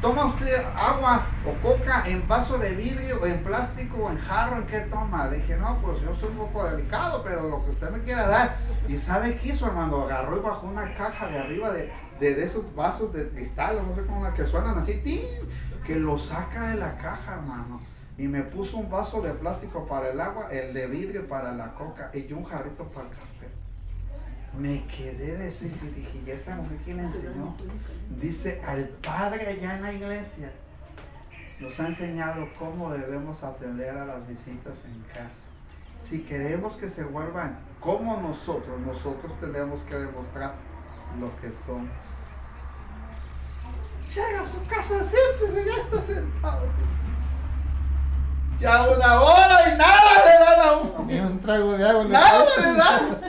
toma usted agua o coca en vaso de vidrio, en plástico, en jarro, ¿en qué toma? Le dije, no, pues yo soy un poco delicado, pero lo que usted me quiera dar. Y ¿sabe qué hizo, hermano? Agarró y bajó una caja de arriba de esos vasos de cristal, no sé cómo, que suenan así, ¡tin! Que lo saca de la caja, hermano, y me puso un vaso de plástico para el agua, el de vidrio para la coca y un jarrito para el café. Me quedé de ese y dije, ¿y esta mujer quién le enseñó? Dice, al padre allá en la iglesia nos ha enseñado cómo debemos atender a las visitas en casa. Si queremos que se vuelvan como nosotros tenemos que demostrar lo que somos. Llega a su casa, siéntese, ya está sentado. Ya 1 hora y nada le dan a uno. Ni un trago de agua. Nada le dan.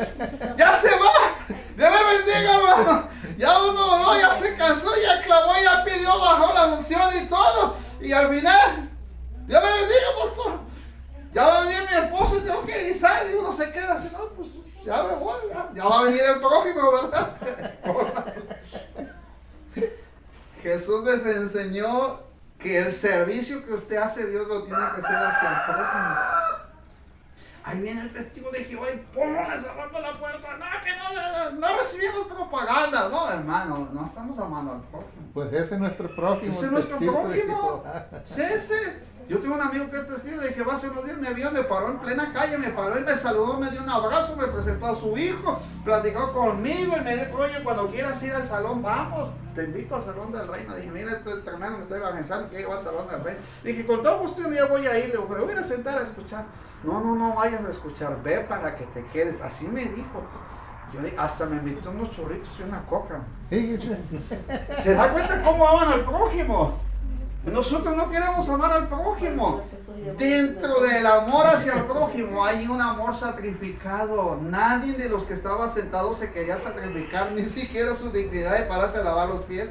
Ya se va. Dios le bendiga, hermano. Ya uno no, ya se cansó, ya clamó, ya pidió, bajó la unción y todo. Y al final, Dios le bendiga, pastor. Ya va a venir mi esposo y tengo que guisar. Y uno se queda así, no, pues ya me voy. Ya va a venir el prójimo, ¿verdad? Jesús les enseñó que el servicio que usted hace, Dios lo tiene que hacer hacia el prójimo. Ahí viene el testigo de Jehová y ¡pum! Le cerramos la puerta. No, que no recibimos propaganda. No, hermano, no estamos amando al prójimo. Pues ese es nuestro prójimo. Ese es nuestro prójimo. Ese. Yo tengo un amigo que es testigo de Jehová hace unos días, me vio, me paró en plena calle, me paró y me saludó, me dio un abrazo, me presentó a su hijo, platicó conmigo y me dijo, oye, cuando quieras ir al salón, vamos, te invito al salón del reino. Dije, mira, este hermano me está evangelizando que va al salón del reino. Dije, con todo gusto un día voy a ir, le digo, me voy a sentar a escuchar. No vayas a escuchar, ve para que te quedes. Así me dijo. Yo hasta me invitó unos churritos y una coca. ¿Se da cuenta cómo aman al prójimo? Nosotros no queremos amar al prójimo. Dentro del amor hacia el prójimo hay un amor sacrificado. Nadie de los que estaba sentado se quería sacrificar, ni siquiera su dignidad de pararse a lavar los pies.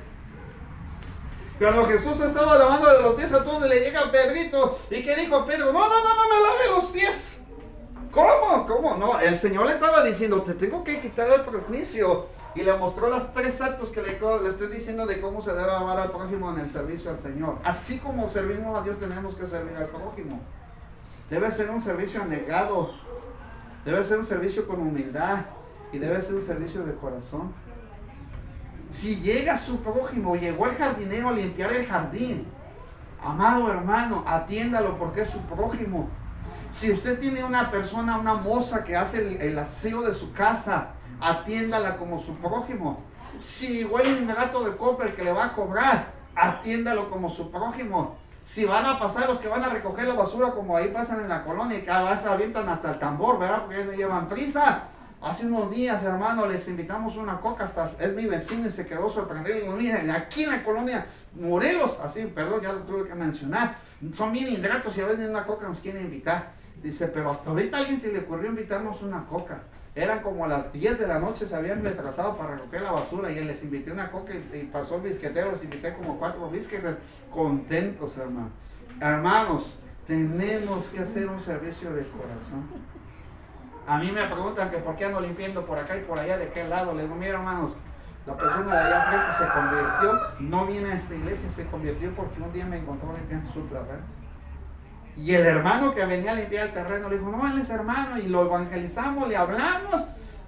Cuando Jesús estaba lavando los pies a todos, le llega Pedrito. ¿Y qué dijo Pedro? No me lave los pies. ¿Cómo? No, el Señor le estaba diciendo, te tengo que quitar el prejuicio. Y le mostró los 3 actos que le estoy diciendo de cómo se debe amar al prójimo en el servicio al Señor. Así como servimos a Dios, tenemos que servir al prójimo. Debe ser un servicio anegado, debe ser un servicio con humildad y debe ser un servicio de corazón. Si llega su prójimo, llegó el jardinero a limpiar el jardín, amado hermano, atiéndalo porque es su prójimo. Si usted tiene una persona, una moza que hace el aseo de su casa, atiéndala como su prójimo. Si llegó el ingrato de Coppel que le va a cobrar, atiéndalo como su prójimo. Si van a pasar los que van a recoger la basura, como ahí pasan en la colonia, y cada vez se avientan hasta el tambor, ¿verdad? Porque ellos llevan prisa. Hace unos días, hermano, les invitamos una coca, hasta es mi vecino y se quedó sorprendido. Aquí en la colonia Morelos, así, perdón, ya lo tuve que mencionar, son bien ingratos y a veces una coca nos quieren invitar. Dice, pero hasta ahorita a alguien se le ocurrió invitarnos una coca. Eran como a las 10 de la noche, se habían retrasado para recoger la basura y él les invité una coca y pasó el bisquetero, les invité como 4 bisquetes, contentos, hermano. Hermanos, tenemos que hacer un servicio de corazón. A mí me preguntan que por qué ando limpiando por acá y por allá, de qué lado. Les digo, mira, hermanos, la persona de allá frente se convirtió, no viene a esta iglesia, se convirtió porque un día me encontró limpiando su terreno. Y el hermano que venía a limpiar el terreno le dijo, no, él es hermano, y lo evangelizamos, le hablamos.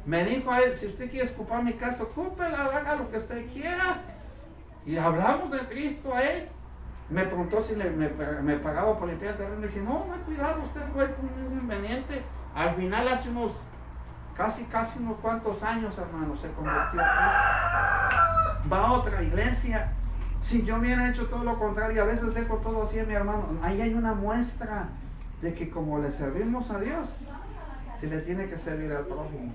Me dijo a él, si usted quiere ocupar mi casa, ocúpela, haga lo que usted quiera. Y hablamos de Cristo a él. Me preguntó si me pagaba por limpiar el terreno. Le dije, no, cuidado, usted no es un inconveniente. Al final, hace unos, casi unos cuantos años, hermano, se convirtió a Cristo. Va a otra iglesia. Si yo hubiera hecho todo lo contrario, a veces dejo todo así, mi hermano. Ahí hay una muestra de que como le servimos a Dios, se le tiene que servir al prójimo.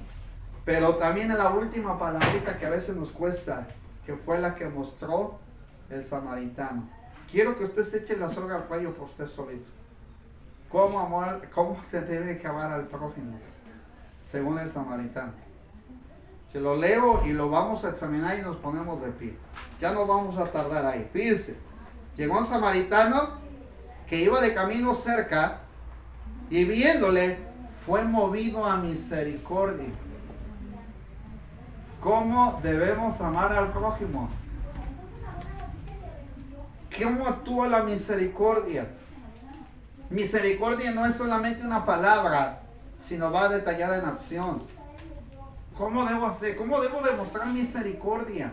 Pero también en la última palabrita que a veces nos cuesta, que fue la que mostró el samaritano. Quiero que usted se eche la soga al cuello por usted solito. ¿Cómo te debe que amar al prójimo? Según el samaritano. Se lo leo y lo vamos a examinar y nos ponemos de pie. Ya no vamos a tardar ahí. Fíjense. Llegó un samaritano que iba de camino cerca y viéndole fue movido a misericordia. ¿Cómo debemos amar al prójimo? ¿Cómo actúa la misericordia? Misericordia no es solamente una palabra, sino va detallada en acción. ¿Cómo debo hacer? ¿Cómo debo demostrar misericordia?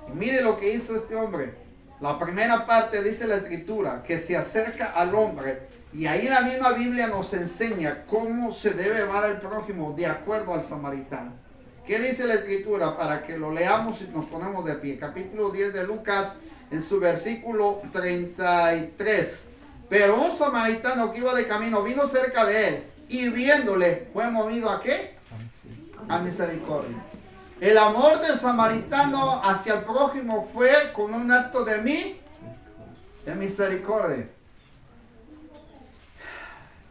Y mire lo que hizo este hombre. La primera parte dice la escritura, que se acerca al hombre. Y ahí la misma Biblia nos enseña cómo se debe amar al prójimo de acuerdo al samaritano. ¿Qué dice la escritura? Para que lo leamos y nos ponemos de pie. Capítulo 10 de Lucas, en su versículo 33. Pero un samaritano que iba de camino vino cerca de él y viéndole fue movido ¿a qué? A misericordia. El amor del samaritano hacia el prójimo fue con un acto de misericordia.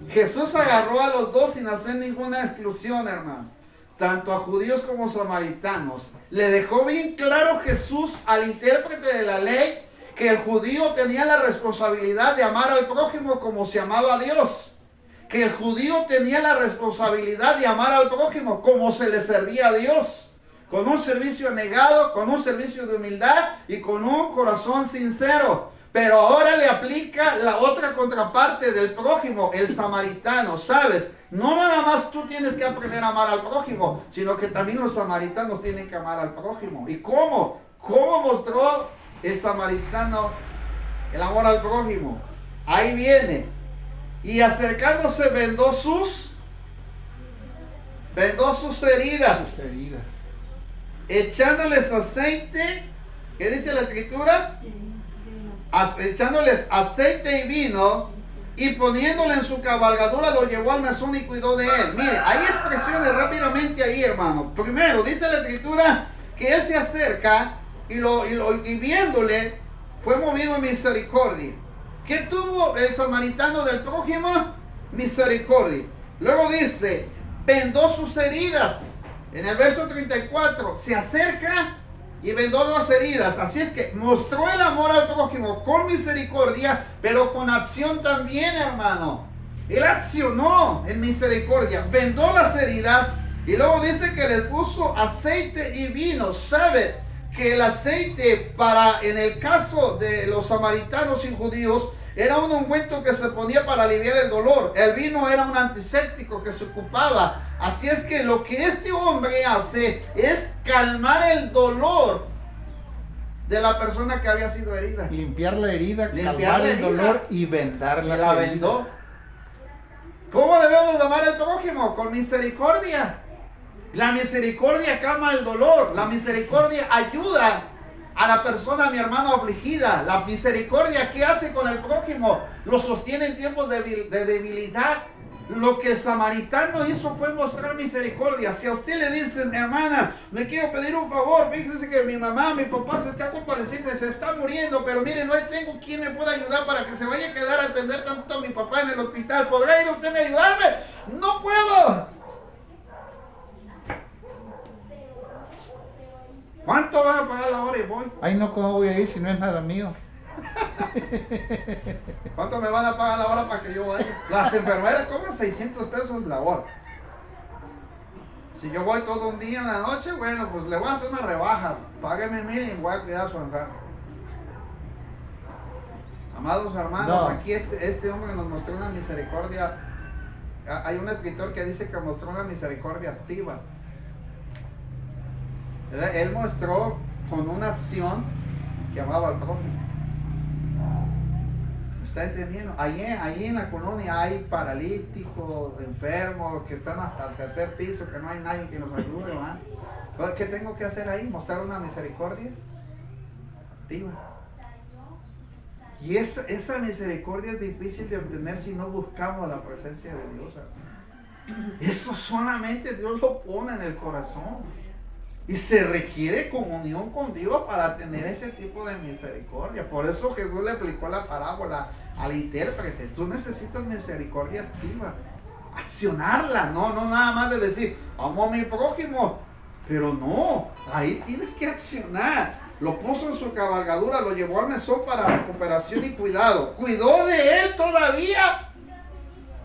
Jesús agarró a los dos sin hacer ninguna exclusión, hermano. Tanto a judíos como samaritanos. Le dejó bien claro Jesús al intérprete de la ley que el judío tenía la responsabilidad de amar al prójimo como se amaba a Dios. Que el judío tenía la responsabilidad de amar al prójimo como se le servía a Dios. Con un servicio negado, con un servicio de humildad y con un corazón sincero. Pero ahora le aplica la otra contraparte del prójimo, el samaritano, ¿sabes? No nada más tú tienes que aprender a amar al prójimo, sino que también los samaritanos tienen que amar al prójimo. ¿Y cómo? ¿Cómo mostró el samaritano el amor al prójimo? Ahí viene. Y acercándose vendó sus heridas, echándoles aceite. ¿Qué dice la escritura? Echándoles aceite y vino, y poniéndole en su cabalgadura lo llevó al mesón y cuidó de él. Mire, hay expresiones rápidamente ahí, hermano. Primero, dice la escritura que él se acerca y viéndole fue movido a misericordia. ¿Qué tuvo el samaritano del prójimo? Misericordia. Luego dice, vendó sus heridas. En el verso 34, se acerca y vendó las heridas. Así es que mostró el amor al prójimo con misericordia, pero con acción también, hermano. Él accionó en misericordia, vendó las heridas, y luego dice que les puso aceite y vino. ¿Sabe que el aceite en el caso de los samaritanos y judíos, era un ungüento que se ponía para aliviar el dolor? El vino era un antiséptico que se ocupaba. Así es que lo que este hombre hace es calmar el dolor de la persona que había sido herida. Limpiar la herida, calmar el dolor y vendar las heridas. La vendó. ¿Cómo debemos amar al prójimo? Con misericordia. La misericordia calma el dolor. La misericordia ayuda a la persona, a mi hermano afligida. La misericordia, ¿qué hace con el prójimo? Lo sostiene en tiempos de debilidad. Lo que el samaritano hizo fue mostrar misericordia. Si a usted le dicen, hermana, le quiero pedir un favor, fíjese que mi mamá, mi papá se está convaleciendo y se está muriendo, pero mire, no tengo quien me pueda ayudar para que se vaya a quedar a atender tanto a mi papá en el hospital. ¿Podrá ir usted a ayudarme? No puedo. ¿Cuánto van a pagar la hora y voy? Ay, no, ¿cómo voy a ir si no es nada mío? ¿Cuánto me van a pagar la hora para que yo vaya? Las enfermeras cobran 600 pesos la hora. Si yo voy todo un día en la noche, bueno, pues le voy a hacer una rebaja. Págueme 1000 y voy a cuidar a su enfermo. Amados hermanos, aquí este hombre nos mostró una misericordia. Hay un escritor que dice que mostró una misericordia activa. Él mostró con una acción que amaba al prójimo. ¿Está entendiendo? Allí en la colonia hay paralíticos, enfermos, que están hasta el tercer piso, que no hay nadie que los ayude, ¿verdad? ¿Qué tengo que hacer ahí? Mostrar una misericordia activa. Y esa misericordia es difícil de obtener si no buscamos la presencia de Dios, ¿verdad? Eso solamente Dios lo pone en el corazón. Y se requiere comunión con Dios para tener ese tipo de misericordia. Por eso Jesús le aplicó la parábola al intérprete. Tú necesitas misericordia activa. Accionarla. No nada más de decir, amo a mi prójimo. Pero no, ahí tienes que accionar. Lo puso en su cabalgadura, lo llevó al mesón para recuperación y cuidado. Cuidó de él todavía.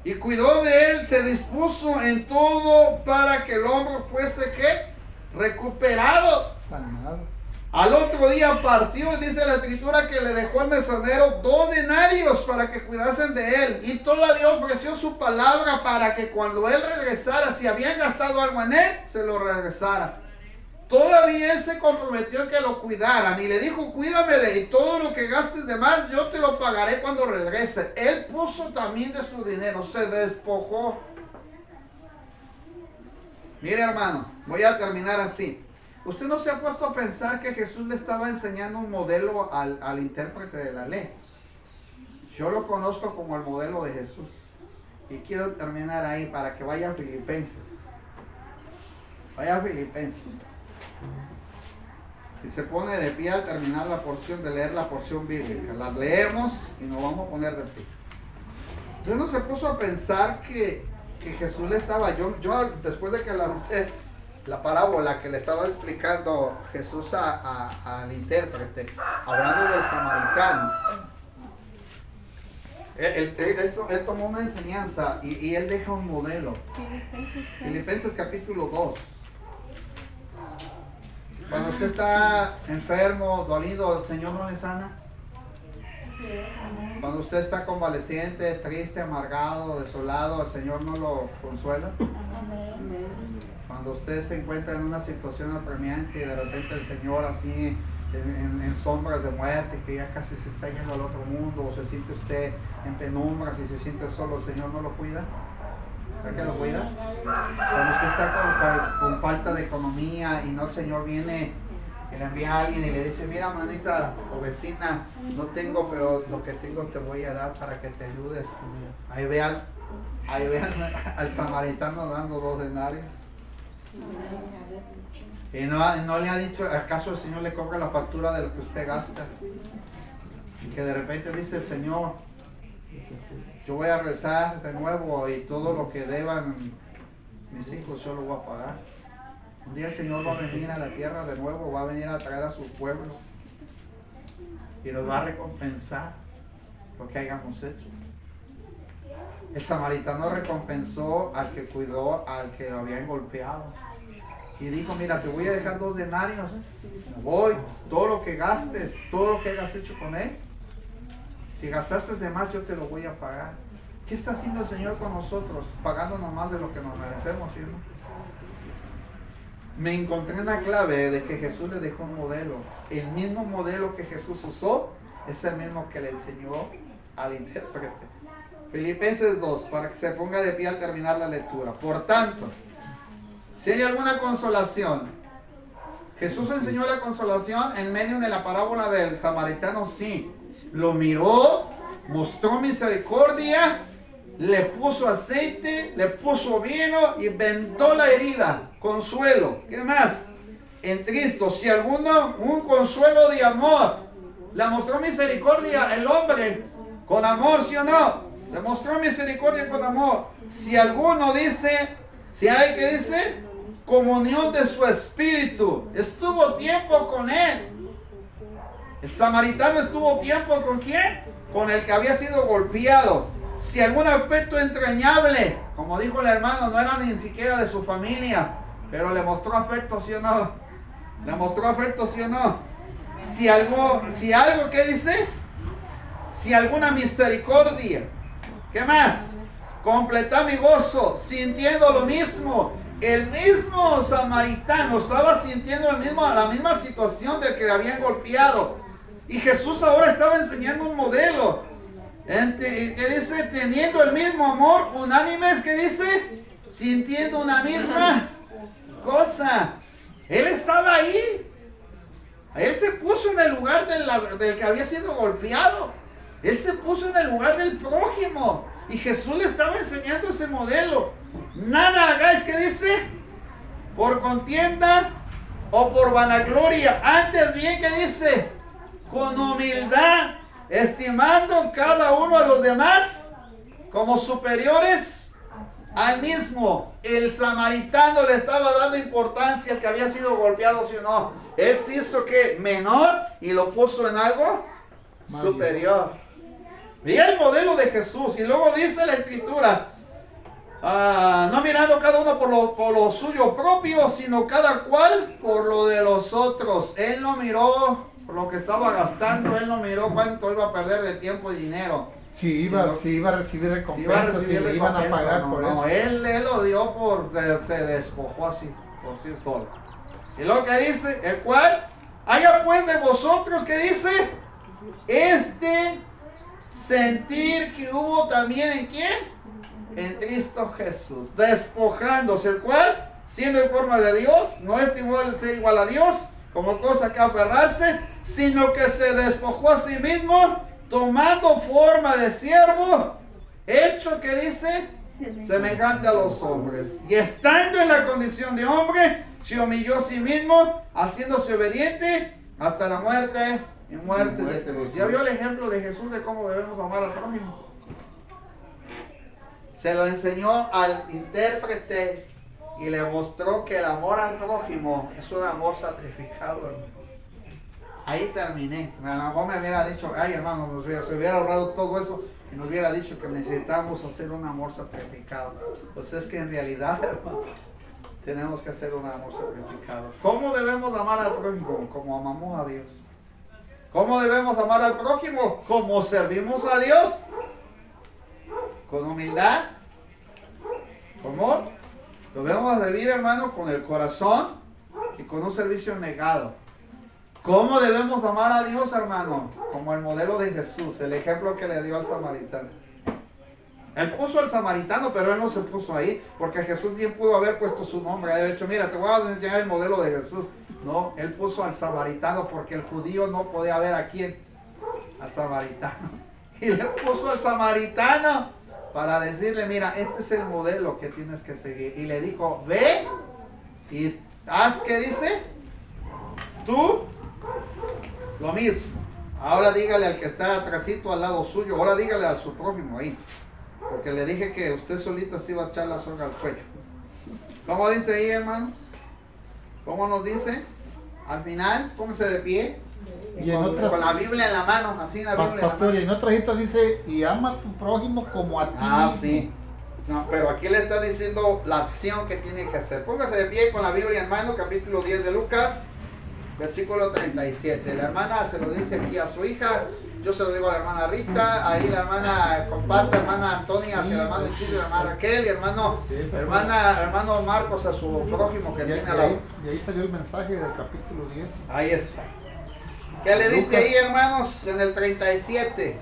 Y cuidó de él, se dispuso en todo para que el hombre fuese, ¿qué? Recuperado, sanado. Al otro día partió, y dice la escritura que le dejó al mesonero 2 denarios para que cuidasen de él, y todavía ofreció su palabra para que cuando él regresara, si habían gastado algo en él, se lo regresara. Todavía él se comprometió en que lo cuidaran y le dijo, cuídamele, y todo lo que gastes de más yo te lo pagaré cuando regrese. Él puso también de su dinero, se despojó. Mire, hermano, voy a terminar así. ¿Usted no se ha puesto a pensar que Jesús le estaba enseñando un modelo al intérprete de la ley? Yo lo conozco como el modelo de Jesús. Y quiero terminar ahí para que vaya a Filipenses. Vaya a Filipenses. Y se pone de pie al terminar la porción, de leer la porción bíblica. La leemos y nos vamos a poner de pie. ¿Usted no se puso a pensar que Jesús le estaba, yo después de que lancé la parábola que le estaba explicando Jesús al intérprete, hablando del samaritano, él tomó una enseñanza y él deja un modelo. Filipenses capítulo 2. Cuando usted está enfermo, dolido, el Señor no le sana. Cuando usted está convaleciente, triste, amargado, desolado, el Señor no lo consuela. Cuando usted se encuentra en una situación apremiante y de repente el Señor así en sombras de muerte, que ya casi se está yendo al otro mundo, o se siente usted en penumbras y se siente solo, ¿el Señor no lo cuida? ¿Sabe que lo cuida? Cuando usted está con falta de economía y no, el Señor viene y le envía a alguien y le dice, mira, manita o vecina, no tengo, pero lo que tengo te voy a dar para que te ayudes. Ahí vean al samaritano dando 2 denarios. Y no le ha dicho, ¿acaso el Señor le cobra la factura de lo que usted gasta? Y que de repente dice el Señor, yo voy a rezar de nuevo y todo lo que deban mis hijos yo lo voy a pagar. Un día el Señor va a venir a la tierra de nuevo, va a venir a traer a su pueblo y nos va a recompensar lo que hayamos hecho. El samaritano recompensó al que cuidó, al que lo habían golpeado. Y dijo, mira, te voy a dejar 2 denarios. Voy, todo lo que gastes, todo lo que hayas hecho con él. Si gastaste de más, yo te lo voy a pagar. ¿Qué está haciendo el Señor con nosotros? Pagándonos más de lo que nos merecemos, ¿sí, no? Me encontré una clave de que Jesús le dejó un modelo. El mismo modelo que Jesús usó es el mismo que le enseñó al intérprete. Filipenses 2, para que se ponga de pie al terminar la lectura. Por tanto, si hay alguna consolación, Jesús enseñó la consolación en medio de la parábola del samaritano, sí. Lo miró, mostró misericordia, le puso aceite, le puso vino y vendó la herida. Consuelo. ¿Qué más? En Cristo, si alguno, un consuelo de amor. Le mostró misericordia el hombre con amor, ¿sí o no? Le mostró misericordia con amor. Si alguno dice, si hay que dice, comunión de su espíritu. Estuvo tiempo con él. El samaritano estuvo tiempo ¿con quién? Con el que había sido golpeado. Si algún afecto entrañable, como dijo el hermano, no era ni siquiera de su familia, pero le mostró afecto, ¿sí o no? Le mostró afecto, ¿sí o no? Si algo, ¿qué dice? Si alguna misericordia. ¿Qué más? Completar mi gozo, sintiendo lo mismo. El mismo samaritano estaba sintiendo la misma situación del que le habían golpeado. Y Jesús ahora estaba enseñando un modelo. ¿Qué dice? Teniendo el mismo amor, unánimes, ¿qué dice? Sintiendo una misma cosa. Él estaba ahí. Él se puso en el lugar del que había sido golpeado. Él se puso en el lugar del prójimo. Y Jesús le estaba enseñando ese modelo. Nada hagáis, ¿qué dice? Por contienda o por vanagloria. Antes bien, ¿qué dice? Con humildad, estimando cada uno a los demás como superiores al mismo. El samaritano le estaba dando importancia al que había sido golpeado, ¿sí o no? Él se hizo que menor y lo puso en algo superior. Mira el modelo de Jesús. Y luego dice la escritura, no mirando cada uno por lo suyo propio, sino cada cual por lo de los otros. Él no miró por lo que estaba gastando, él no miró cuánto iba a perder de tiempo y dinero. Si iba a recibir recompensa, si le iban a pagar por eso. No, él lo dio se despojó así, por sí solo. Y lo que dice, el cual, haya pues de vosotros, que dice, sentir que hubo también en quién, en Cristo Jesús, despojándose, el cual, siendo en forma de Dios, no estimó el ser igual a Dios como cosa que aferrarse, sino que se despojó a sí mismo, tomando forma de siervo, hecho que dice, semejante a los hombres, y estando en la condición de hombre, se humilló a sí mismo, haciéndose obediente hasta la muerte y muerte de cruz. ¿Ya vio el ejemplo de Jesús de cómo debemos amar al prójimo? Se lo enseñó al intérprete y le mostró que el amor al prójimo es un amor sacrificado, hermanos. Ahí terminé. A lo mejor me hubiera dicho, ay hermano, se hubiera ahorrado todo eso y nos hubiera dicho que necesitamos hacer un amor sacrificado. Pues es que en realidad, hermano, tenemos que hacer un amor sacrificado. ¿Cómo debemos amar al prójimo? Como amamos a Dios. ¿Cómo debemos amar al prójimo? Como servimos a Dios. Con humildad. ¿Cómo? Lo debemos servir, hermano, con el corazón y con un servicio negado. ¿Cómo debemos amar a Dios, hermano? Como el modelo de Jesús, el ejemplo que le dio al samaritano. Él puso al samaritano, pero él no se puso ahí, porque Jesús bien pudo haber puesto su nombre. Había dicho, mira, te voy a enseñar el modelo de Jesús. No, él puso al samaritano, porque el judío no podía ver a quién, al samaritano. Y le puso al samaritano para decirle, mira, este es el modelo que tienes que seguir. Y le dijo, ve y haz, ¿qué dice? Tú, lo mismo. Ahora dígale al que está atrásito al lado suyo, ahora dígale a su prójimo ahí. Porque le dije que usted solita se iba a echar la soga al cuello. ¿Cómo dice ahí, hermanos? ¿Cómo nos dice? Al final, póngase de pie. Y en otras, con la Biblia en la mano, así la Biblia pastor, en y la en otra cita dice, y ama a tu prójimo como a ti mano. mismo. Sí. No, pero aquí le está diciendo la acción que tiene que hacer. Póngase de pie con la Biblia en mano, capítulo 10 de Lucas, versículo 37. La hermana se lo dice aquí a su hija. Yo se lo digo a la hermana Rita, ahí la hermana comparte, hermana Antonia hacia la hermana Isidro, la hermana Raquel, y hermano Marcos a su prójimo que tiene a la... Y ahí salió el mensaje del capítulo 10. Ahí está. ¿Qué le dice ahí, hermanos? En el 37.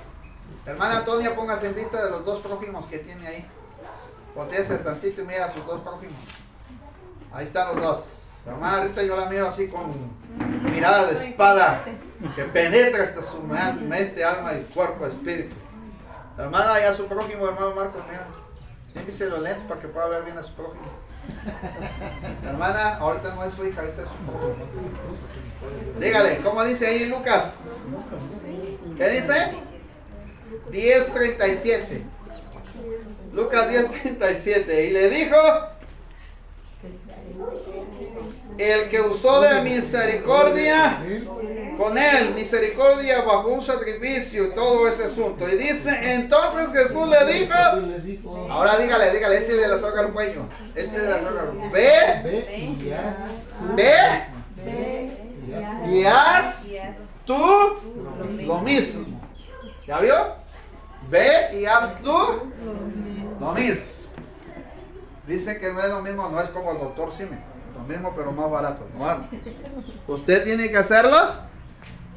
Hermana Antonia, póngase en vista de los dos prójimos que tiene ahí. Voltéese tantito y mira a sus dos prójimos. Ahí están los dos. La hermana Rita yo la miro así con mirada de espada que penetra hasta su mente, alma y cuerpo, espíritu. La hermana y a su prójimo, hermano Marcos, mira. Límpiese los lentes para que pueda ver bien a su prójimo. La hermana ahorita no es su hija, ahorita es su prójimo. Dígale, ¿cómo dice ahí Lucas? ¿Qué dice? 10:37. Lucas 10:37. Y le dijo: el que usó de misericordia con él, misericordia bajo un sacrificio y todo ese asunto. Y dice, entonces Jesús le dijo, ahora dígale, échale la soga al cuello, échale la soga al cuello. Ve y haz tú lo mismo. ¿Ya vio? Ve y haz tú lo mismo. Dice que no es lo mismo, no es como el doctor Simi. Lo mismo pero más barato. No, usted tiene que hacerlo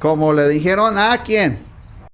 como le dijeron a quién.